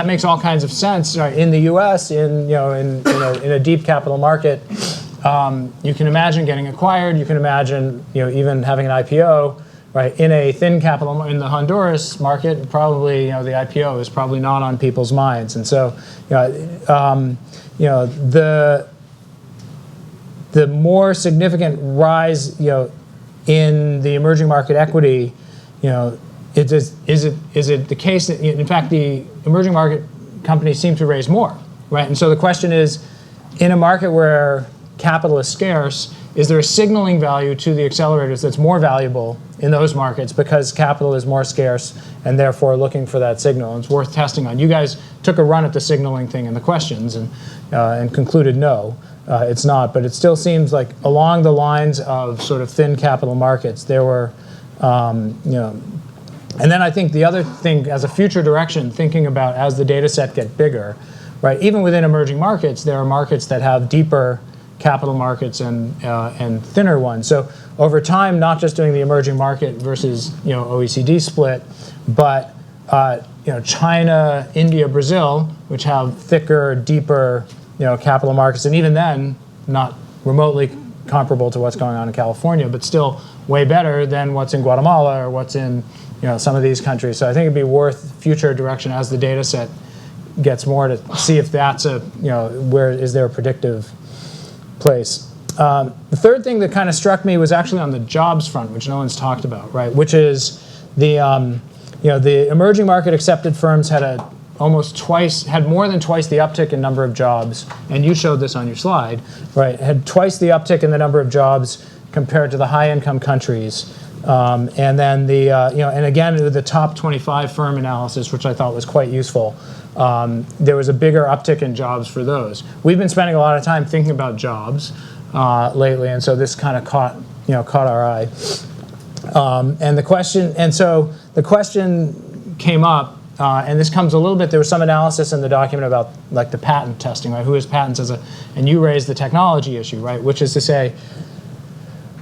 makes all kinds of sense, right? In the U.S. in a deep capital market. You can imagine getting acquired. You can imagine even having an IPO, right? In a thin capital, in the Honduras market, probably the IPO is probably not on people's minds, and so the more significant rise in the emerging market equity, is it the case that in fact the emerging market companies seem to raise more, right? And so the question is, in a market where capital is scarce, is there a signaling value to the accelerators that's more valuable in those markets because capital is more scarce and therefore looking for that signal? And it's worth testing on. You guys took a run at the signaling thing in the questions and concluded no, it's not. But it still seems like along the lines of sort of thin capital markets, there were, and then I think the other thing as a future direction, thinking about as the data set get bigger, right? Even within emerging markets, there are markets that have deeper capital markets and thinner ones. So over time, not just doing the emerging market versus OECD split, but China, India, Brazil, which have thicker, deeper capital markets, and even then, not remotely comparable to what's going on in California, but still way better than what's in Guatemala or what's in some of these countries. So I think it'd be worth future direction as the data set gets more to see if that's where is there a predictive place. The third thing that kind of struck me was actually on the jobs front, which no one's talked about, right? Which is the emerging market accepted firms had more than twice the uptick in number of jobs, and you showed this on your slide, right? Had twice the uptick in the number of jobs compared to the high-income countries, and then and again with the top 25 firm analysis, which I thought was quite useful. There was a bigger uptick in jobs for those. We've been spending a lot of time thinking about jobs lately, and so this kind of caught our eye. And so the question came up and this comes a little bit, there was some analysis in the document about like the patent testing, right? Who has patents and you raised the technology issue, right? Which is to say,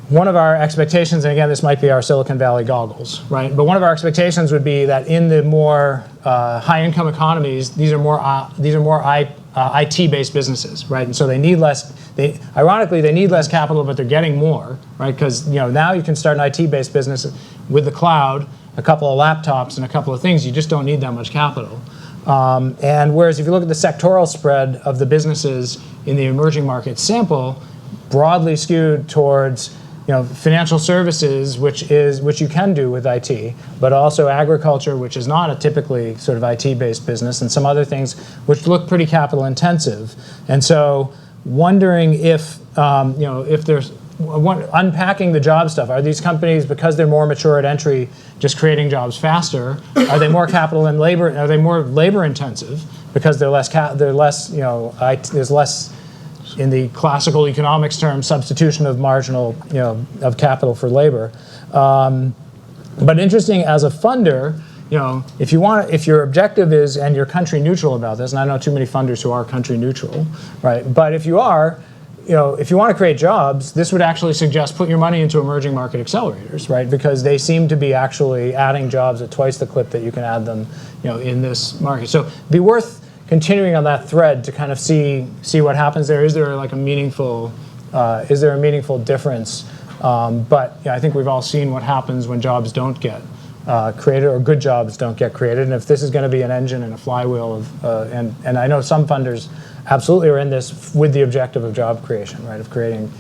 one of our expectations, and again, this might be our Silicon Valley goggles, right? But one of our expectations would be that in the more high-income economies, these are more IT-based businesses, right? And so they need less. Ironically, they need less capital, but they're getting more, right? Because now you can start an IT-based business with the cloud, a couple of laptops, and a couple of things. You just don't need that much capital. And whereas if you look at the sectoral spread of the businesses in the emerging market sample, broadly skewed towards financial services, which you can do with IT, but also agriculture, which is not a typically sort of IT-based business, and some other things which look pretty capital intensive. And so, wondering if if there's unpacking the job stuff, are these companies, because they're more mature at entry, just creating jobs faster? Are they more capital and labor? Are they more labor intensive because there's less in the classical economics term, substitution of marginal, of capital for labor. But interesting as a funder, if your objective is, and you're country neutral about this, and I know too many funders who are country neutral, right? But if you are, if you want to create jobs, this would actually suggest put your money into emerging market accelerators, right? Because they seem to be actually adding jobs at twice the clip that you can add them, in this market. So it'd be worth continuing on that thread to kind of see what happens there. Is there like a meaningful difference? But I think we've all seen what happens when jobs don't get created, or good jobs don't get created. And if this is going to be an engine and a flywheel and I know some funders absolutely are in this with the objective of job creation, right? Of creating,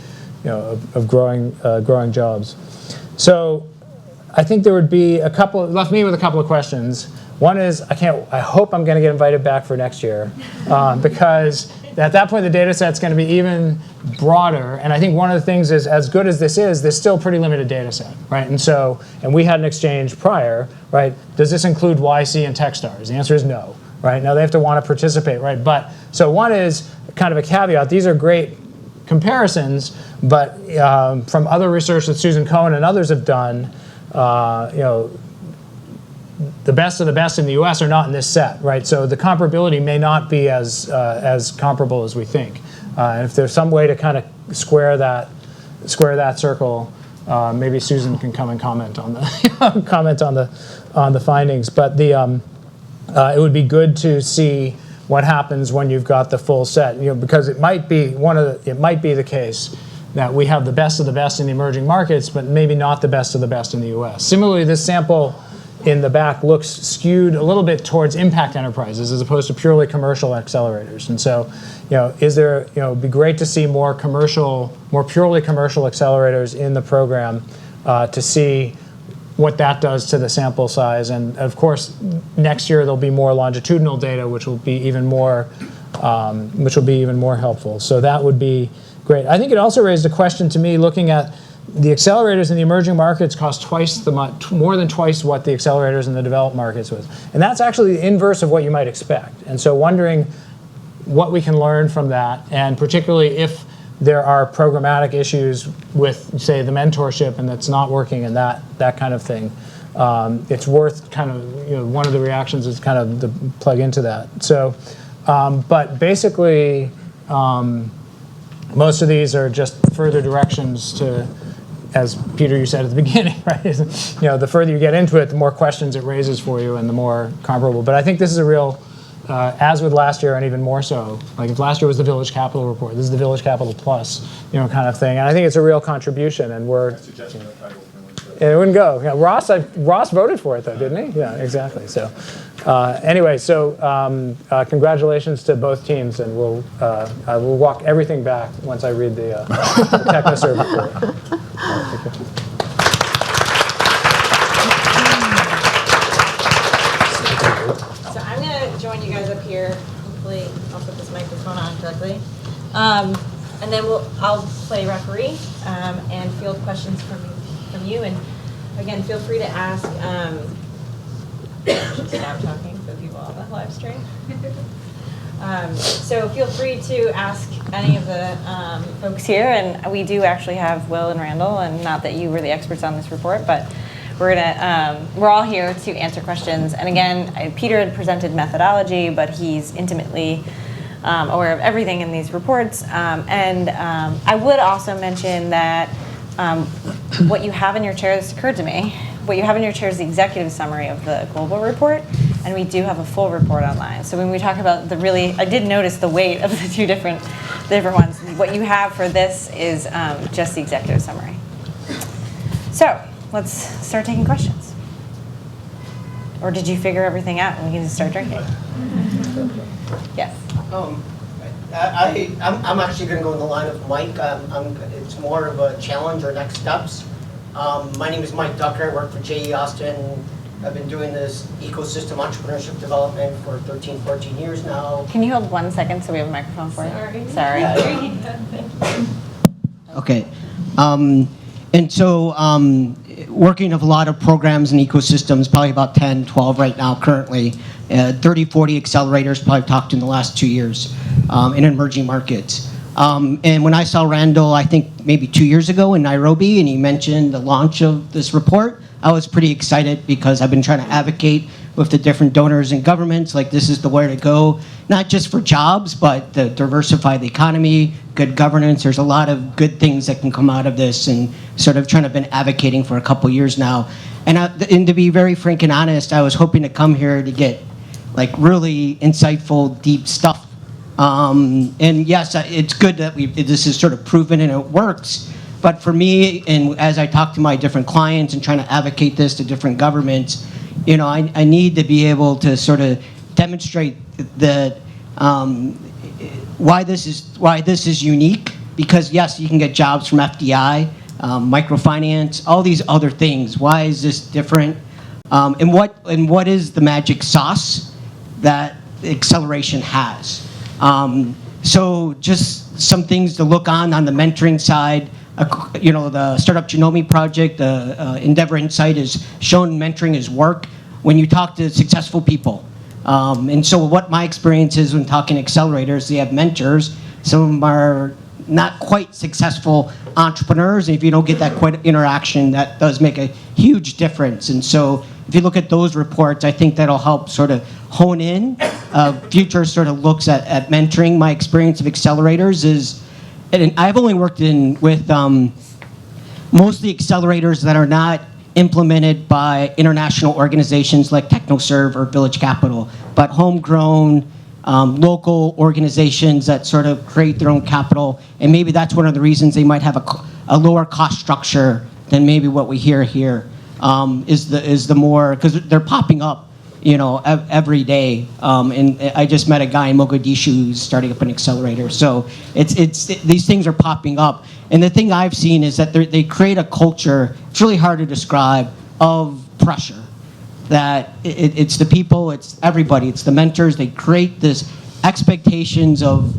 of growing jobs. So I think there would be left me with a couple of questions. One is, I hope I'm going to get invited back for next year, because at that point the data set's going to be even broader. And I think one of the things is, as good as this is, there's still a pretty limited data set, right? And we had an exchange prior, right? Does this include YC and Techstars? The answer is no, right? Now they have to want to participate, right? But so one is kind of a caveat. These are great comparisons, but from other research that Susan Cohen and others have done, the best of the best in the U.S. are not in this set, right? So the comparability may not be as comparable as we think. And if there's some way to kind of square that circle, maybe Susan can come and comment on the findings. But it would be good to see what happens when you've got the full set, because it might be the case that we have the best of the best in the emerging markets, but maybe not the best of the best in the U.S. Similarly, this sample in the back looks skewed a little bit towards impact enterprises as opposed to purely commercial accelerators. And so, it'd be great to see more purely commercial accelerators in the program to see what that does to the sample size. And of course, next year there'll be more longitudinal data, which will be even more helpful. So that would be great. I think it also raised a question to me, looking at the accelerators in the emerging markets cost more than twice what the accelerators in the developed markets was. And that's actually the inverse of what you might expect. And so wondering what we can learn from that, and particularly if there are programmatic issues with, say, the mentorship and that's not working and that kind of thing. It's worth kind of, one of the reactions is kind of to plug into that. So, but basically, most of these are just further directions to, as Peter, you said at the beginning, right? The further you get into it, the more questions it raises for you and the more comparable. But I think this is a real, as with last year and even more so, like if last year was the Village Capital report, this is the Village Capital Plus, kind of thing. And I think it's a real contribution, and we're... It wouldn't go. Yeah, Ross voted for it, though, didn't he? Yeah, exactly. So anyway, congratulations to both teams, and I will walk everything back once I read the TechnoServe report. So I'm going to join you guys up here. Hopefully, I'll put this microphone on correctly. And then I'll play referee and field questions from you. And again, feel free to ask. Stop talking so people on the live stream. So feel free to ask any of the folks here. And we do actually have Will and Randall, and not that you were the experts on this report, but we're all here to answer questions. And again, Peter had presented methodology, but he's intimately aware of everything in these reports. I would also mention that what you have in your chair, this occurred to me, what you have in your chair is the executive summary of the global report, and we do have a full report online. So when we talk about I did notice the weight of the two different ones. What you have for this is just the executive summary. So let's start taking questions. Or did you figure everything out and we can just start drinking? Yes. I'm actually going to go in the line of Mike. It's more of a challenge or next steps. My name is Mike Ducker. I work for J.E. Austin. I've been doing this ecosystem entrepreneurship development for 13, 14 years now. Can you hold 1 second so we have a microphone for you? Sorry. Okay. And so working of a lot of programs and ecosystems, probably about 10, 12 right now currently. 30, 40 accelerators probably talked in the last 2 years in emerging markets. And when I saw Randall, I think maybe 2 years ago in Nairobi, and he mentioned the launch of this report, I was pretty excited because I've been trying to advocate with the different donors and governments, like this is the way to go, not just for jobs, but to diversify the economy, good governance. There's a lot of good things that can come out of this, and sort of trying to been advocating for a couple years now. And to be very frank and honest, I was hoping to come here to get like really insightful, deep stuff. And yes, it's good that this is sort of proven and it works. But for me, and as I talk to my different clients and trying to advocate this to different governments, you know, I need to be able to sort of demonstrate that why this is unique. Because yes, you can get jobs from FDI, microfinance, all these other things. Why is this different? And what is the magic sauce that acceleration has? So just some things to look on the mentoring side. You know, the Startup Genome project, Endeavor Insight has shown mentoring is work when you talk to successful people. And so what my experience is when talking accelerators, they have mentors. Some of them are not quite successful entrepreneurs. And if you don't get that quite interaction, that does make a huge difference. And so if you look at those reports, I think that'll help sort of hone in. Future sort of looks at mentoring. My experience of accelerators is, and I've only worked with mostly accelerators that are not implemented by international organizations like TechnoServe or Village Capital, but homegrown, local organizations that sort of create their own capital. And maybe that's one of the reasons they might have a lower cost structure than maybe what we hear here, is the more, because they're popping up, you know, every day. And I just met a guy in Mogadishu who's starting up an accelerator. So these things are popping up. And the thing I've seen is that they create a culture, it's really hard to describe, of pressure. That it's the people, it's everybody, it's the mentors. They create this expectations of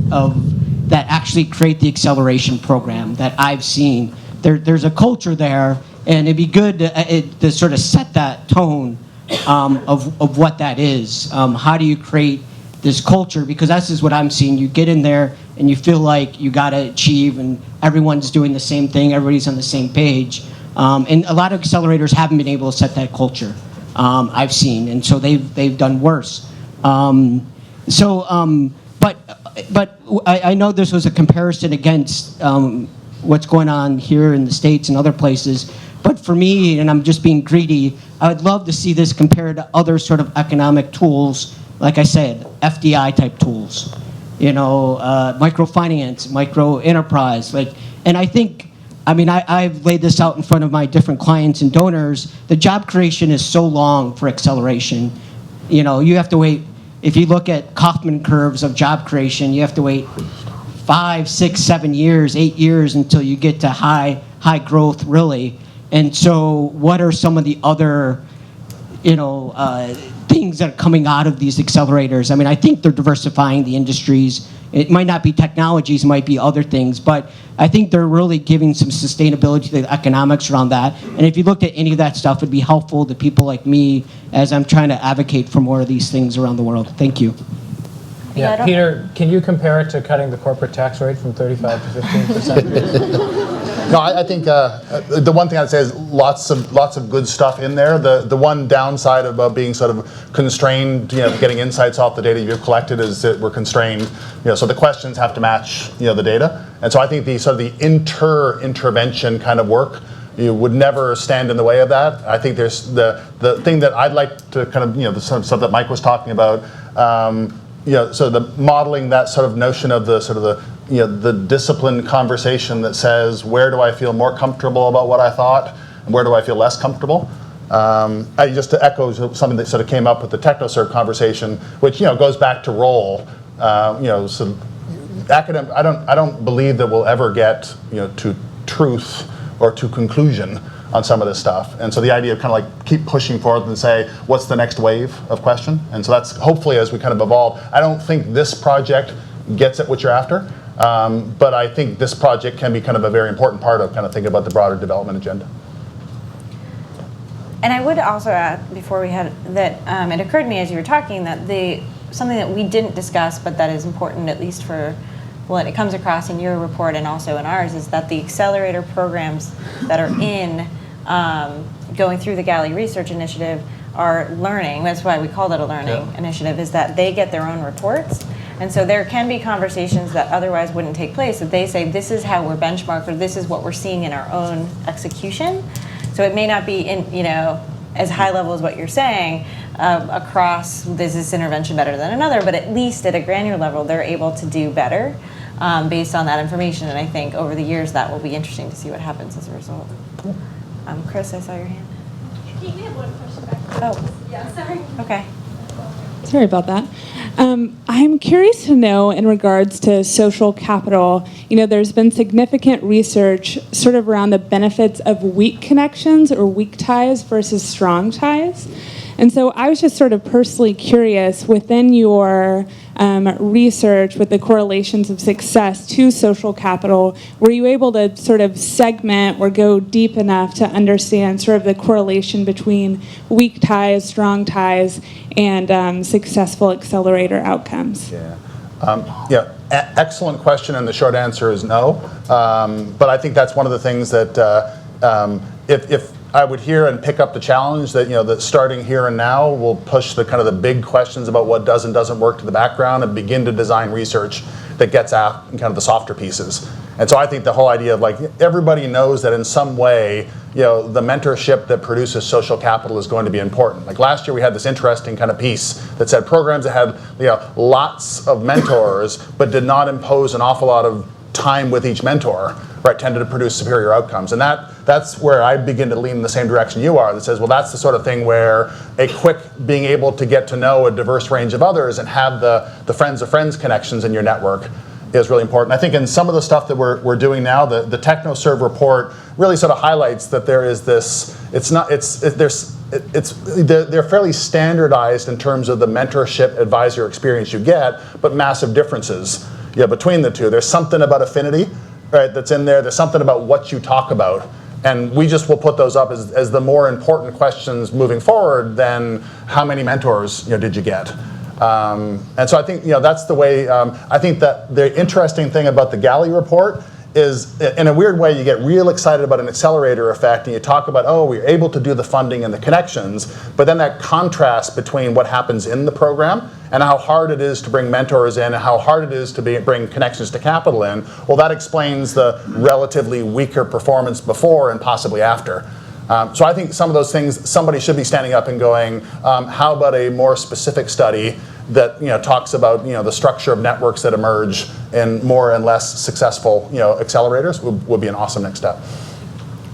that actually create the acceleration program that I've seen. There's a culture there, and it'd be good to sort of set that tone of what that is. How do you create this culture? Because this is what I'm seeing. You get in there and you feel like you got to achieve, and everyone's doing the same thing. Everybody's on the same page. And a lot of accelerators haven't been able to set that culture. I've seen, and so they've done worse. But I know this was a comparison against what's going on here in the States and other places. But for me, and I'm just being greedy, I would love to see this compared to other sort of economic tools, like I said, FDI type tools, you know, microfinance, micro enterprise, and I think, I mean, I've laid this out in front of my different clients and donors. The job creation is so long for acceleration. You know, you have to wait. If you look at Kaufman curves of job creation, you have to wait 5, 6, 7 years, 8 years until you get to high growth, really. And so what are some of the other, you know, things that are coming out of these accelerators? I mean, I think they're diversifying the industries. It might not be technologies, it might be other things, but I think they're really giving some sustainability to the economics around that. And if you looked at any of that stuff, it'd be helpful to people like me as I'm trying to advocate for more of these things around the world. Thank you. Yeah, Peter, can you compare it to cutting the corporate tax rate from 35 to 15%? No, I think the one thing I'd say is lots of good stuff in there. The one downside about being sort of constrained, getting insights off the data you've collected is that we're constrained. So the questions have to match, the data. And so I think the sort of the intervention kind of work would never stand in the way of that. I think there's the thing that I'd like to kind of, the sort of stuff that Mike was talking about. So the modeling that sort of notion of the sort of the disciplined conversation that says, where do I feel more comfortable about what I thought, and where do I feel less comfortable? Just to echo something that sort of came up with the TechnoServe conversation, which goes back to role. So academic, I don't believe that we'll ever get to truth or to conclusion on some of this stuff. And so the idea of kind of like keep pushing forward and say, what's the next wave of question? And so that's hopefully as we kind of evolve. I don't think this project gets at what you're after, but I think this project can be kind of a very important part of kind of thinking about the broader development agenda. And I would also add, before we had that, it occurred to me as you were talking that something that we didn't discuss, but that is important at least for what it comes across in your report and also in ours, is that the accelerator programs that are in going through the GALI research initiative are learning. That's why we called it a learning initiative, is that they get their own reports. And so there can be conversations that otherwise wouldn't take place if they say, this is how we're benchmarked, or this is what we're seeing in our own execution. So it may not be in, as high level as what you're saying, across this intervention better than another, but at least at a granular level, they're able to do better based on that information. And I think over the years, that will be interesting to see what happens as a result. Chris, I saw your hand. We have one question back. Oh. Yeah, sorry. Okay. Sorry about that. I'm curious to know, in regards to social capital, there's been significant research sort of around the benefits of weak connections or weak ties versus strong ties. And so I was just sort of personally curious, within your research with the correlations of success to social capital, were you able to sort of segment or go deep enough to understand sort of the correlation between weak ties, strong ties, and successful accelerator outcomes? Excellent question, and the short answer is no. But I think that's one of the things that if I would hear and pick up the challenge that that starting here and now will push the kind of the big questions about what does and doesn't work to the background and begin to design research that gets at kind of the softer pieces. And so I think the whole idea of like everybody knows that in some way the mentorship that produces social capital is going to be important. Like last year we had this interesting kind of piece that said programs that had lots of mentors but did not impose an awful lot of time with each mentor, right, tended to produce superior outcomes. And that's where I begin to lean in the same direction you are, that says, well, that's the sort of thing where a quick being able to get to know a diverse range of others and have the friends of friends connections in your network is really important. I think in some of the stuff that we're doing now, the TechnoServe report really sort of highlights that there is this, they're fairly standardized in terms of the mentorship advisor experience you get, but massive differences between the two. There's something about affinity, right, that's in there. There's something about what you talk about. And we just will put those up as the more important questions moving forward than how many mentors did you get. And so I think that's the way. I think that the interesting thing about the GALI report is, in a weird way, you get real excited about an accelerator effect, and you talk about, oh, we're able to do the funding and the connections, but then that contrast between what happens in the program and how hard it is to bring mentors in and how hard it is to bring connections to capital in, well, that explains the relatively weaker performance before and possibly after. So I think some of those things, somebody should be standing up and going, how about a more specific study that talks about the structure of networks that emerge in more and less successful accelerators would be an awesome next step.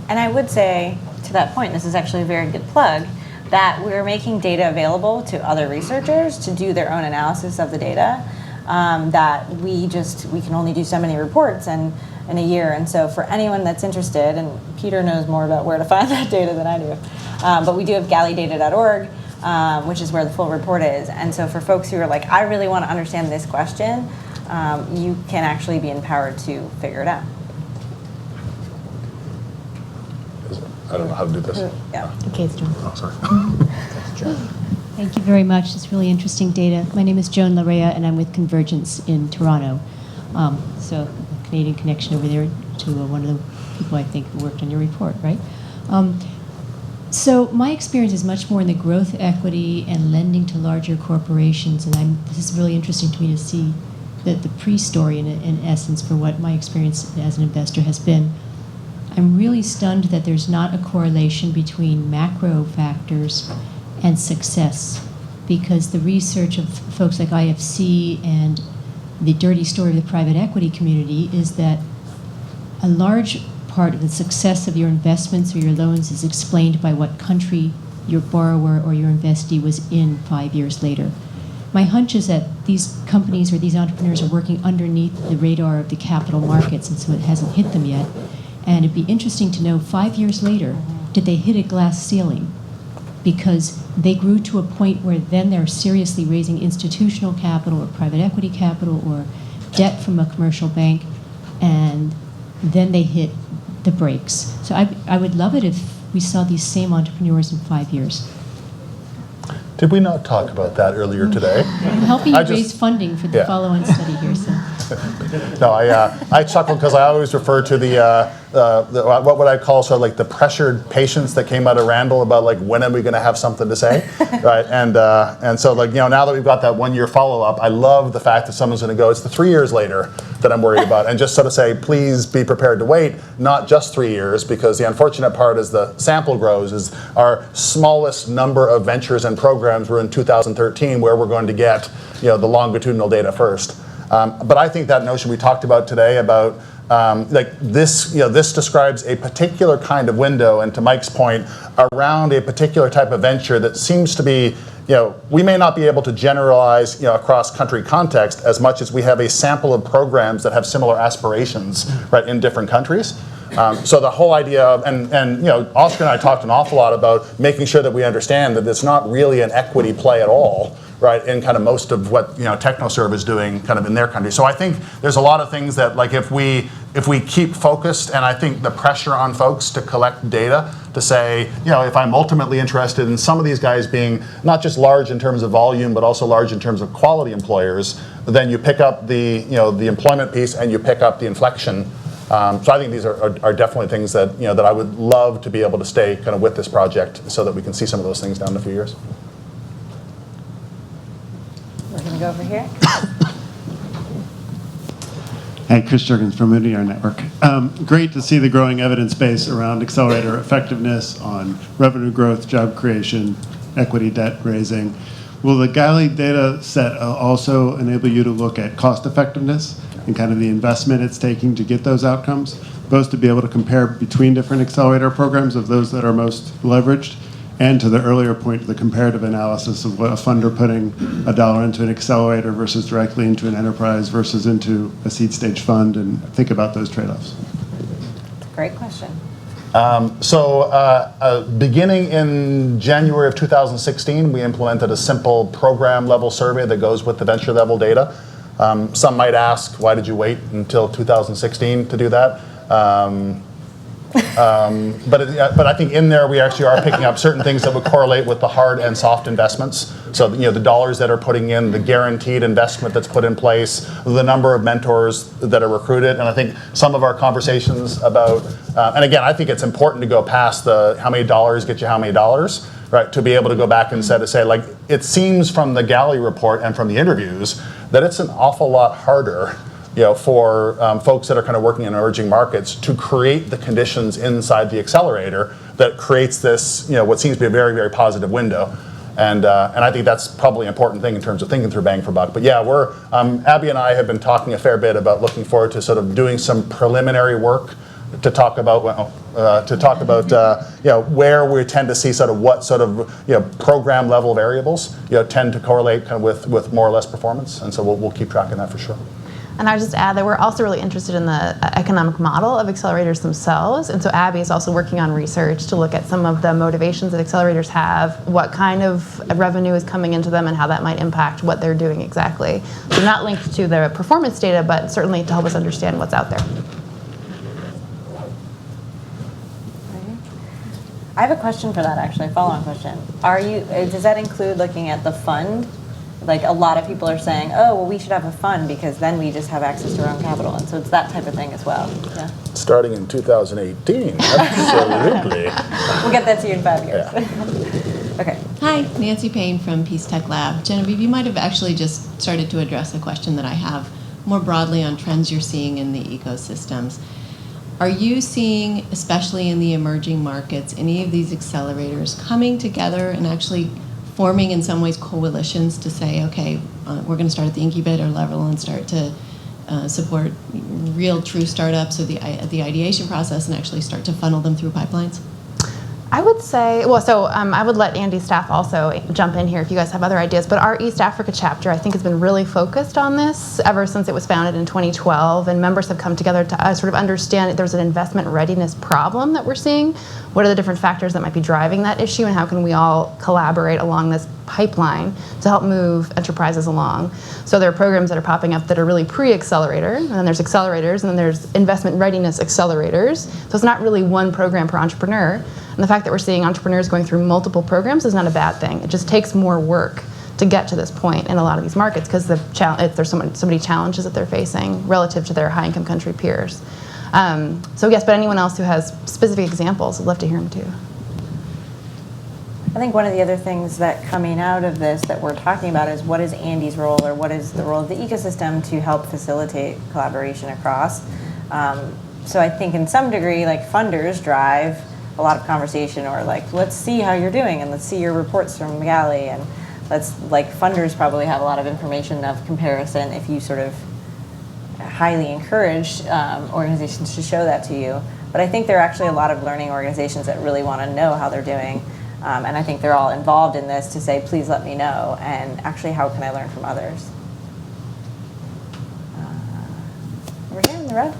And I would say, to that point, this is actually a very good plug, that we're making data available to other researchers to do their own analysis of the data, that we can only do so many reports in a year. And so for anyone that's interested, and Peter knows more about where to find that data than I do, but we do have galidata.org, which is where the full report is. And so for folks who are like, I really want to understand this question, you can actually be empowered to figure it out. I don't know how to do this. Yeah. Okay, it's Joan. Oh, sorry. Thank you very much. It's really interesting data. My name is Joan Larea, and I'm with Convergence in Toronto. So a Canadian connection over there to one of the people, I think, who worked on your report, right? So my experience is much more in the growth equity and lending to larger corporations, and this is really interesting to me to see the pre-story in essence for what my experience as an investor has been. I'm really stunned that there's not a correlation between macro factors and success, because the research of folks like IFC and the dirty story of the private equity community is that a large part of the success of your investments or your loans is explained by what country your borrower or your investee was in 5 years later. My hunch is that these companies or these entrepreneurs are working underneath the radar of the capital markets, and so it hasn't hit them yet. And it'd be interesting to know 5 years later, did they hit a glass ceiling? Because they grew to a point where then they're seriously raising institutional capital or private equity capital or debt from a commercial bank, and then they hit the brakes. So I would love it if we saw these same entrepreneurs in 5 years. Did we not talk about that earlier today? I'm helping you raise funding for the follow-on study here. So. No, I chuckled because I always refer to the what would I call sort of like the pressured patience that came out of Randall about like when are we going to have something to say, right? And so like now that we've got that 1 year follow-up, I love the fact that someone's going to go, it's the 3 years later that I'm worried about, and just sort of say, please be prepared to wait, not just 3 years, because the unfortunate part as the sample grows is our smallest number of ventures and programs were in 2013, where we're going to get the longitudinal data first. But I think that notion we talked about today about like this, this describes a particular kind of window, and to Mike's point, around a particular type of venture that seems to be, we may not be able to generalize, across country context as much as we have a sample of programs that have similar aspirations, right, in different countries. So the whole idea of, and Oscar and I talked an awful lot about making sure that we understand that it's not really an equity play at all, right, in kind of most of what TechnoServe is doing kind of in their country. So I think there's a lot of things that, like, if we keep focused, and I think the pressure on folks to collect data to say, if I'm ultimately interested in some of these guys being not just large in terms of volume, but also large in terms of quality employers, then you pick up the the employment piece and you pick up the inflection. So I think these are definitely things that that I would love to be able to stay kind of with this project so that we can see some of those things down in a few years. We're going to go over here. Hey, Chris Jurgens from MIDI Our Network. Great to see the growing evidence base around accelerator effectiveness on revenue growth, job creation, equity debt raising. Will the GALI data set also enable you to look at cost effectiveness and kind of the investment it's taking to get those outcomes, both to be able to compare between different accelerator programs of those that are most leveraged, and to the earlier point, the comparative analysis of what a funder putting $1 into an accelerator versus directly into an enterprise versus into a seed stage fund, and think about those trade-offs. Great question. Beginning in January of 2016, we implemented a simple program level survey that goes with the venture level data. Some might ask, why did you wait until 2016 to do that? But I think in there we actually are picking up certain things that would correlate with the hard and soft investments. So the dollars that are putting in, the guaranteed investment that's put in place, the number of mentors that are recruited, and I think some of our conversations about, and again, I think it's important to go past the how many dollars get you how many dollars, right? To be able to go back and say like, it seems from the GALI report and from the interviews that it's an awful lot harder for folks that are kind of working in emerging markets to create the conditions inside the accelerator that creates this, what seems to be a very, very positive window. And I think that's probably an important thing in terms of thinking through bang for buck. But yeah, we're, Abby and I have been talking a fair bit about looking forward to sort of doing some preliminary work to talk about, where we tend to see sort of what sort of, program level variables, tend to correlate kind of with more or less performance. And so we'll keep tracking that for sure. And I would just add that we're also really interested in the economic model of accelerators themselves. And so Abby is also working on research to look at some of the motivations that accelerators have, what kind of revenue is coming into them, and how that might impact what they're doing exactly. So not linked to the performance data, but certainly to help us understand what's out there. I have a question for that, actually, a follow-on question. Does that include looking at the fund Like a lot of people are saying, oh, well, we should have a fund because then we just have access to our own capital. And so it's that type of thing as well. Yeah. Starting in 2018, absolutely. We'll get that to you in 5 years. Yeah. Okay. Hi, Nancy Payne from Peace Tech Lab. Genevieve, you might have actually just started to address a question that I have more broadly on trends you're seeing in the ecosystems. Are you seeing, especially in the emerging markets, any of these accelerators coming together and actually forming in some ways coalitions to say, okay, we're going to start at the incubator level and start to support real true startups of the ideation process and actually start to funnel them through pipelines? I would say, well, so I would let Andy's staff also jump in here if you guys have other ideas, but our East Africa chapter, I think, has been really focused on this ever since it was founded in 2012, and members have come together to sort of understand there's an investment readiness problem that we're seeing. What are the different factors that might be driving that issue, and how can we all collaborate along this pipeline to help move enterprises along? So there are programs that are popping up that are really pre-accelerator, and then there's accelerators, and then there's investment readiness accelerators. So it's not really one program per entrepreneur. And the fact that we're seeing entrepreneurs going through multiple programs is not a bad thing. It just takes more work to get to this point in a lot of these markets because if there's so many challenges that they're facing relative to their high-income country peers. So yes, but anyone else who has specific examples, I'd love to hear them too. I think one of the other things that coming out of this that we're talking about is what is ANDE's role or what is the role of the ecosystem to help facilitate collaboration across. So I think in some degree, like funders drive a lot of conversation or like, let's see how you're doing and let's see your reports from GALI and funders probably have a lot of information of comparison if you sort of highly encourage organizations to show that to you. But I think there are actually a lot of learning organizations that really want to know how they're doing. And I think they're all involved in this to say, please let me know, and actually how can I learn from others? Over here in the red.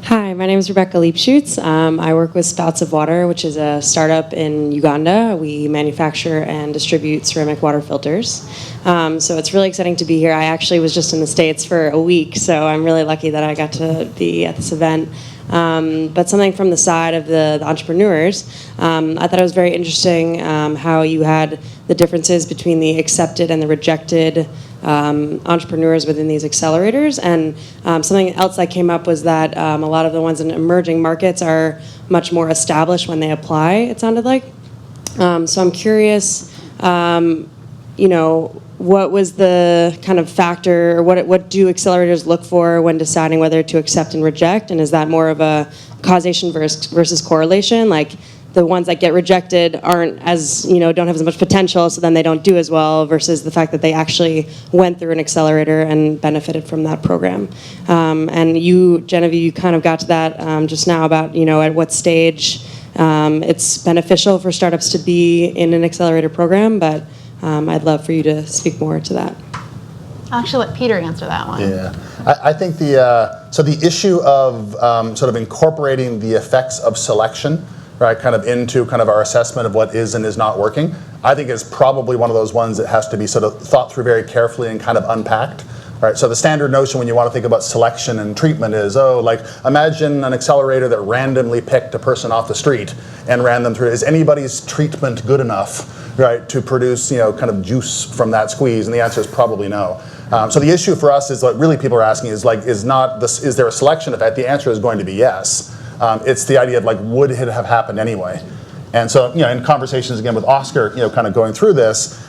Hi, my name is Rebecca Leapshoots. I work with Spouts of Water, which is a startup in Uganda. We manufacture and distribute ceramic water filters. So it's really exciting to be here. I actually was just in the States for a week, so I'm really lucky that I got to be at this event. But something from the side of the entrepreneurs, I thought it was very interesting how you had the differences between the accepted and the rejected entrepreneurs within these accelerators. And something else that came up was that a lot of the ones in emerging markets are much more established when they apply, it sounded like. So I'm curious, what was the kind of factor, or what do accelerators look for when deciding whether to accept and reject? And is that more of a causation versus correlation? Like the ones that get rejected aren't as, don't have as much potential, so then they don't do as well, versus the fact that they actually went through an accelerator and benefited from that program. And you, Genevieve, you kind of got to that just now about, at what stage it's beneficial for startups to be in an accelerator program, but I'd love for you to speak more to that. I'll actually let Peter answer that one. Yeah, I think the issue of sort of incorporating the effects of selection, right, kind of into kind of our assessment of what is and is not working, I think is probably one of those ones that has to be sort of thought through very carefully and kind of unpacked. Right, so the standard notion when you want to think about selection and treatment is, imagine an accelerator that randomly picked a person off the street and ran them through. Is anybody's treatment good enough, right, to produce, kind of juice from that squeeze? And the answer is probably no. So the issue for us is what really people are asking is is there a selection effect? The answer is going to be yes. It's the idea of would it have happened anyway? And so, in conversations again with Oscar, kind of going through this,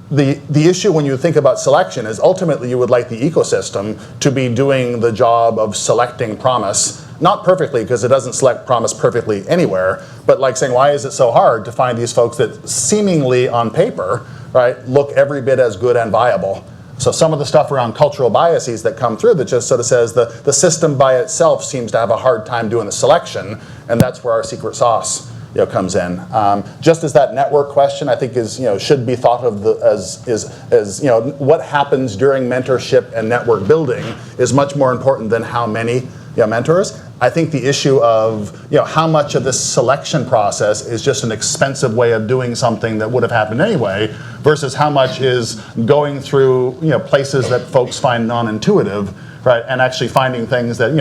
the issue when you think about selection is ultimately you would like the ecosystem to be doing the job of selecting promise, not perfectly because it doesn't select promise perfectly anywhere, but saying why is it so hard to find these folks that seemingly on paper, right, look every bit as good and viable. So some of the stuff around cultural biases that come through that just sort of says the system by itself seems to have a hard time doing the selection, and that's where our secret sauce comes in. Just as that network question, I think is should be thought of as what happens during mentorship and network building is much more important than how many mentors. I think the issue of how much of this selection process is just an expensive way of doing something that would have happened anyway, versus how much is going through places that folks find non-intuitive, right, and actually finding things that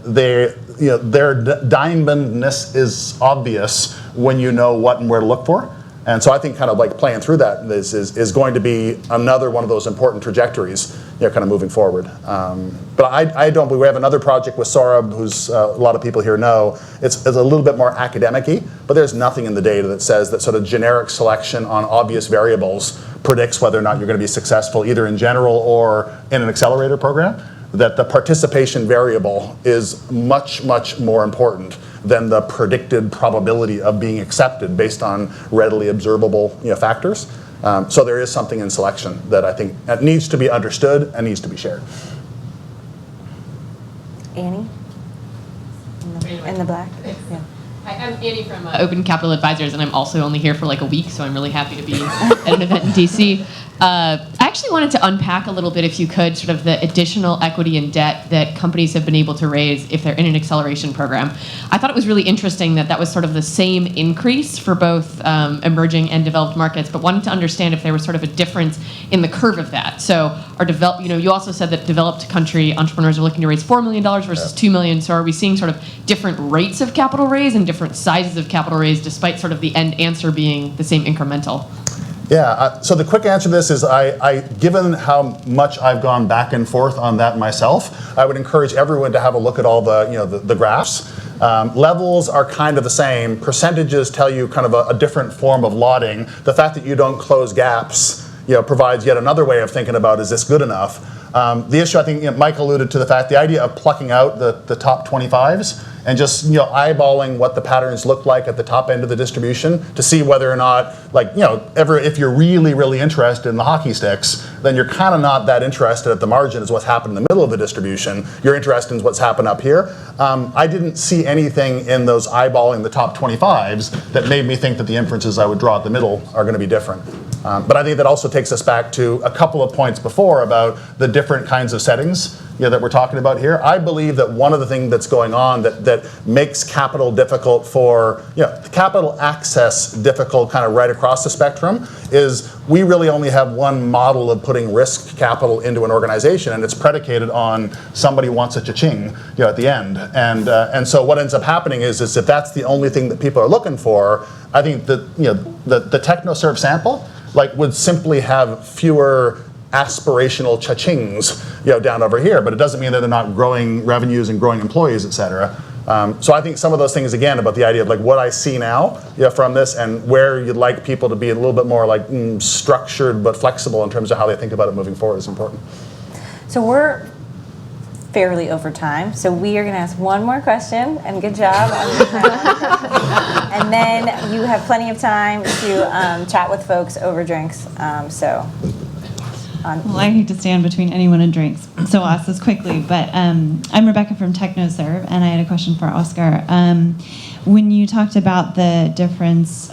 their diamondness is obvious when you know what and where to look for, And so I think kind of like playing through that is going to be another one of those important trajectories, kind of moving forward. But I don't believe we have another project with Saurabh, who's a lot of people here know. It's a little bit more academic-y, but there's nothing in the data that says that sort of generic selection on obvious variables predicts whether or not you're going to be successful either in general or in an accelerator program. That the participation variable is much, much more important than the predicted probability of being accepted based on readily observable factors. So there is something in selection that I think needs to be understood and needs to be shared. Annie? In the black? Yeah. Hi, I'm Annie from Open Capital Advisors, and I'm also only here for like a week, so I'm really happy to be at an event in DC. I actually wanted to unpack a little bit, if you could, sort of the additional equity and debt that companies have been able to raise if they're in an acceleration program. I thought it was really interesting that that was sort of the same increase for both emerging and developed markets, but wanted to understand if there was sort of a difference in the curve of that. So you also said that developed country entrepreneurs are looking to raise $4 million versus $2 million. So are we seeing sort of different rates of capital raise and different sizes of capital raise despite sort of the end answer being the same incremental? Yeah, so the quick answer to this is given how much I've gone back and forth on that myself, I would encourage everyone to have a look at all the graphs. Levels are kind of the same. Percentages tell you kind of a different form of lauding. The fact that you don't close gaps, provides yet another way of thinking about, is this good enough? The issue, I think, Mike alluded to the fact, the idea of plucking out the top 25s and just eyeballing what the patterns look like at the top end of the distribution to see whether or not, if you're really, really interested in the hockey sticks, then you're kind of not that interested at the margin as what's happened in the middle of the distribution. You're interested in what's happened up here. I didn't see anything in those eyeballing the top 25s that made me think that the inferences I would draw at the middle are going to be different. But I think that also takes us back to a couple of points before about the different kinds of settings that we're talking about here. I believe that one of the things that's going on that makes capital difficult for, capital access difficult kind of right across the spectrum is we really only have one model of putting risk capital into an organization, and it's predicated on somebody wants a cha-ching at the end. And so what ends up happening is if that's the only thing that people are looking for, I think that the TechnoServe sample would simply have fewer aspirational cha-chings down over here, but it doesn't mean that they're not growing revenues and growing employees, et cetera. So I think some of those things, again, about the idea of what I see now from this and where you'd like people to be a little bit more structured but flexible in terms of how they think about it moving forward is important. So we're fairly over time, so we are going to ask one more question, and good job on your time. And then you have plenty of time to chat with folks over drinks. Well, I hate to stand between anyone and drinks, so I'll ask this quickly. But I'm Rebecca from TechnoServe, and I had a question for Oscar. When you talked about the difference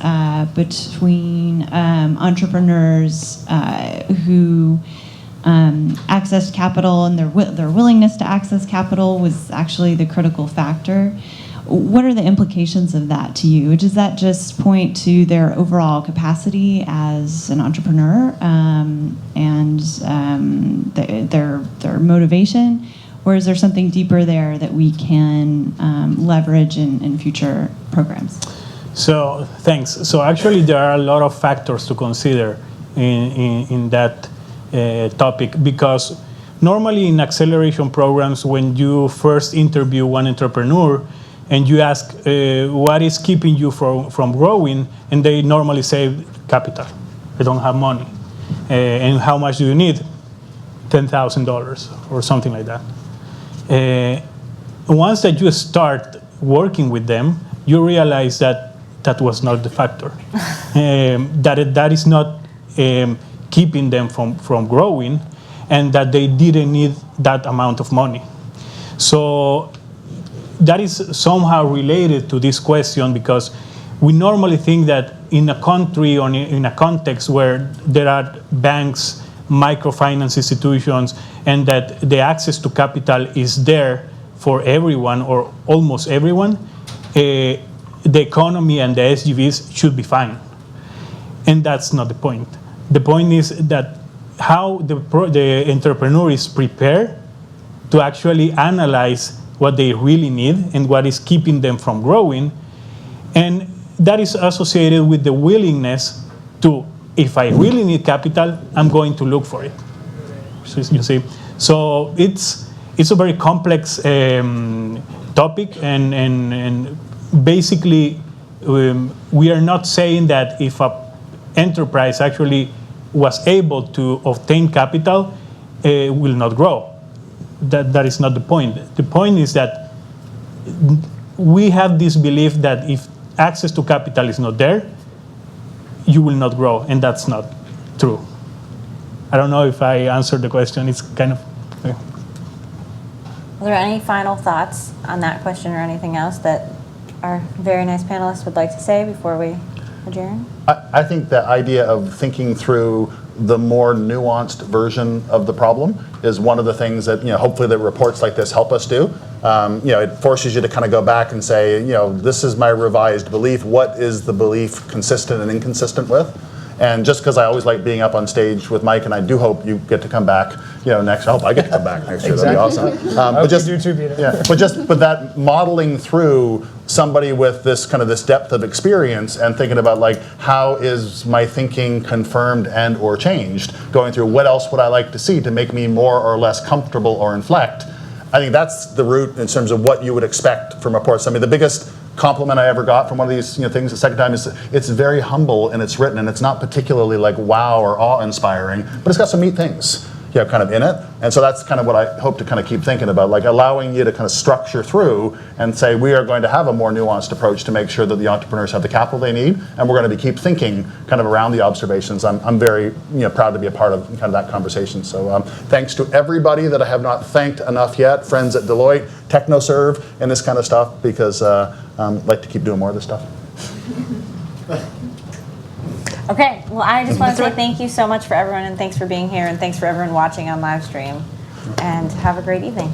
between entrepreneurs who accessed capital and their willingness to access capital was actually the critical factor, what are the implications of that to you? Does that just point to their overall capacity as an entrepreneur and their motivation? Or is there something deeper there that we can leverage in future programs? So, thanks. So actually there are a lot of factors to consider in that topic, because normally in acceleration programs, when you first interview one entrepreneur, and you ask, what is keeping you from growing? And they normally say, capital. I don't have money. And how much do you need? $10,000 or something like that. Once that you start working with them, you realize that that was not the factor. That is not keeping them from growing, and that they didn't need that amount of money. So that is somehow related to this question, because we normally think that in a country or in a context where there are banks, microfinance institutions, and that the access to capital is there for everyone or almost everyone, the economy and the SGBs should be fine. And that's not the point. The point is that how the entrepreneur is prepared to actually analyze what they really need and what is keeping them from growing. And that is associated with the willingness to, if I really need capital, I'm going to look for it. So, you see, so it's a very complex topic, and basically we are not saying that if a enterprise actually was able to obtain capital, will not grow. That is not the point. The point is that we have this belief that if access to capital is not there, you will not grow, and that's not true. I don't know if I answered the question. It's kind of... Are there any final thoughts on that question or anything else that our very nice panelists would like to say before we adjourn? I think the idea of thinking through the more nuanced version of the problem is one of the things that, hopefully that reports like this help us do. It forces you to kind of go back and say, this is my revised belief. What is the belief consistent and inconsistent with? And just because I always like being up on stage with Mike, and I do hope you get to come back, next. I hope I get to come back next year. Exactly. That'd be awesome. But just you too, Peter. Yeah, but that modeling through somebody with this depth of experience and thinking about like, how is my thinking confirmed and or changed? Going through what else would I like to see to make me more or less comfortable or inflect? I think that's the root in terms of what you would expect from reports. I mean, the biggest compliment I ever got from one of these things the second time is it's very humble and it's written, and it's not particularly like wow or awe-inspiring, but it's got some neat things kind of in it. And so that's kind of what I hope to kind of keep thinking about, like allowing you to kind of structure through and say we are going to have a more nuanced approach to make sure that the entrepreneurs have the capital they need, and we're going to keep thinking kind of around the observations. I'm very proud to be a part of kind of that conversation. So thanks to everybody that I have not thanked enough yet, friends at Deloitte, TechnoServe, and this kind of stuff, because I'd like to keep doing more of this stuff. Okay, well, I just want to say thank you so much for everyone, and thanks for being here, and thanks for everyone watching on live stream, and have a great evening.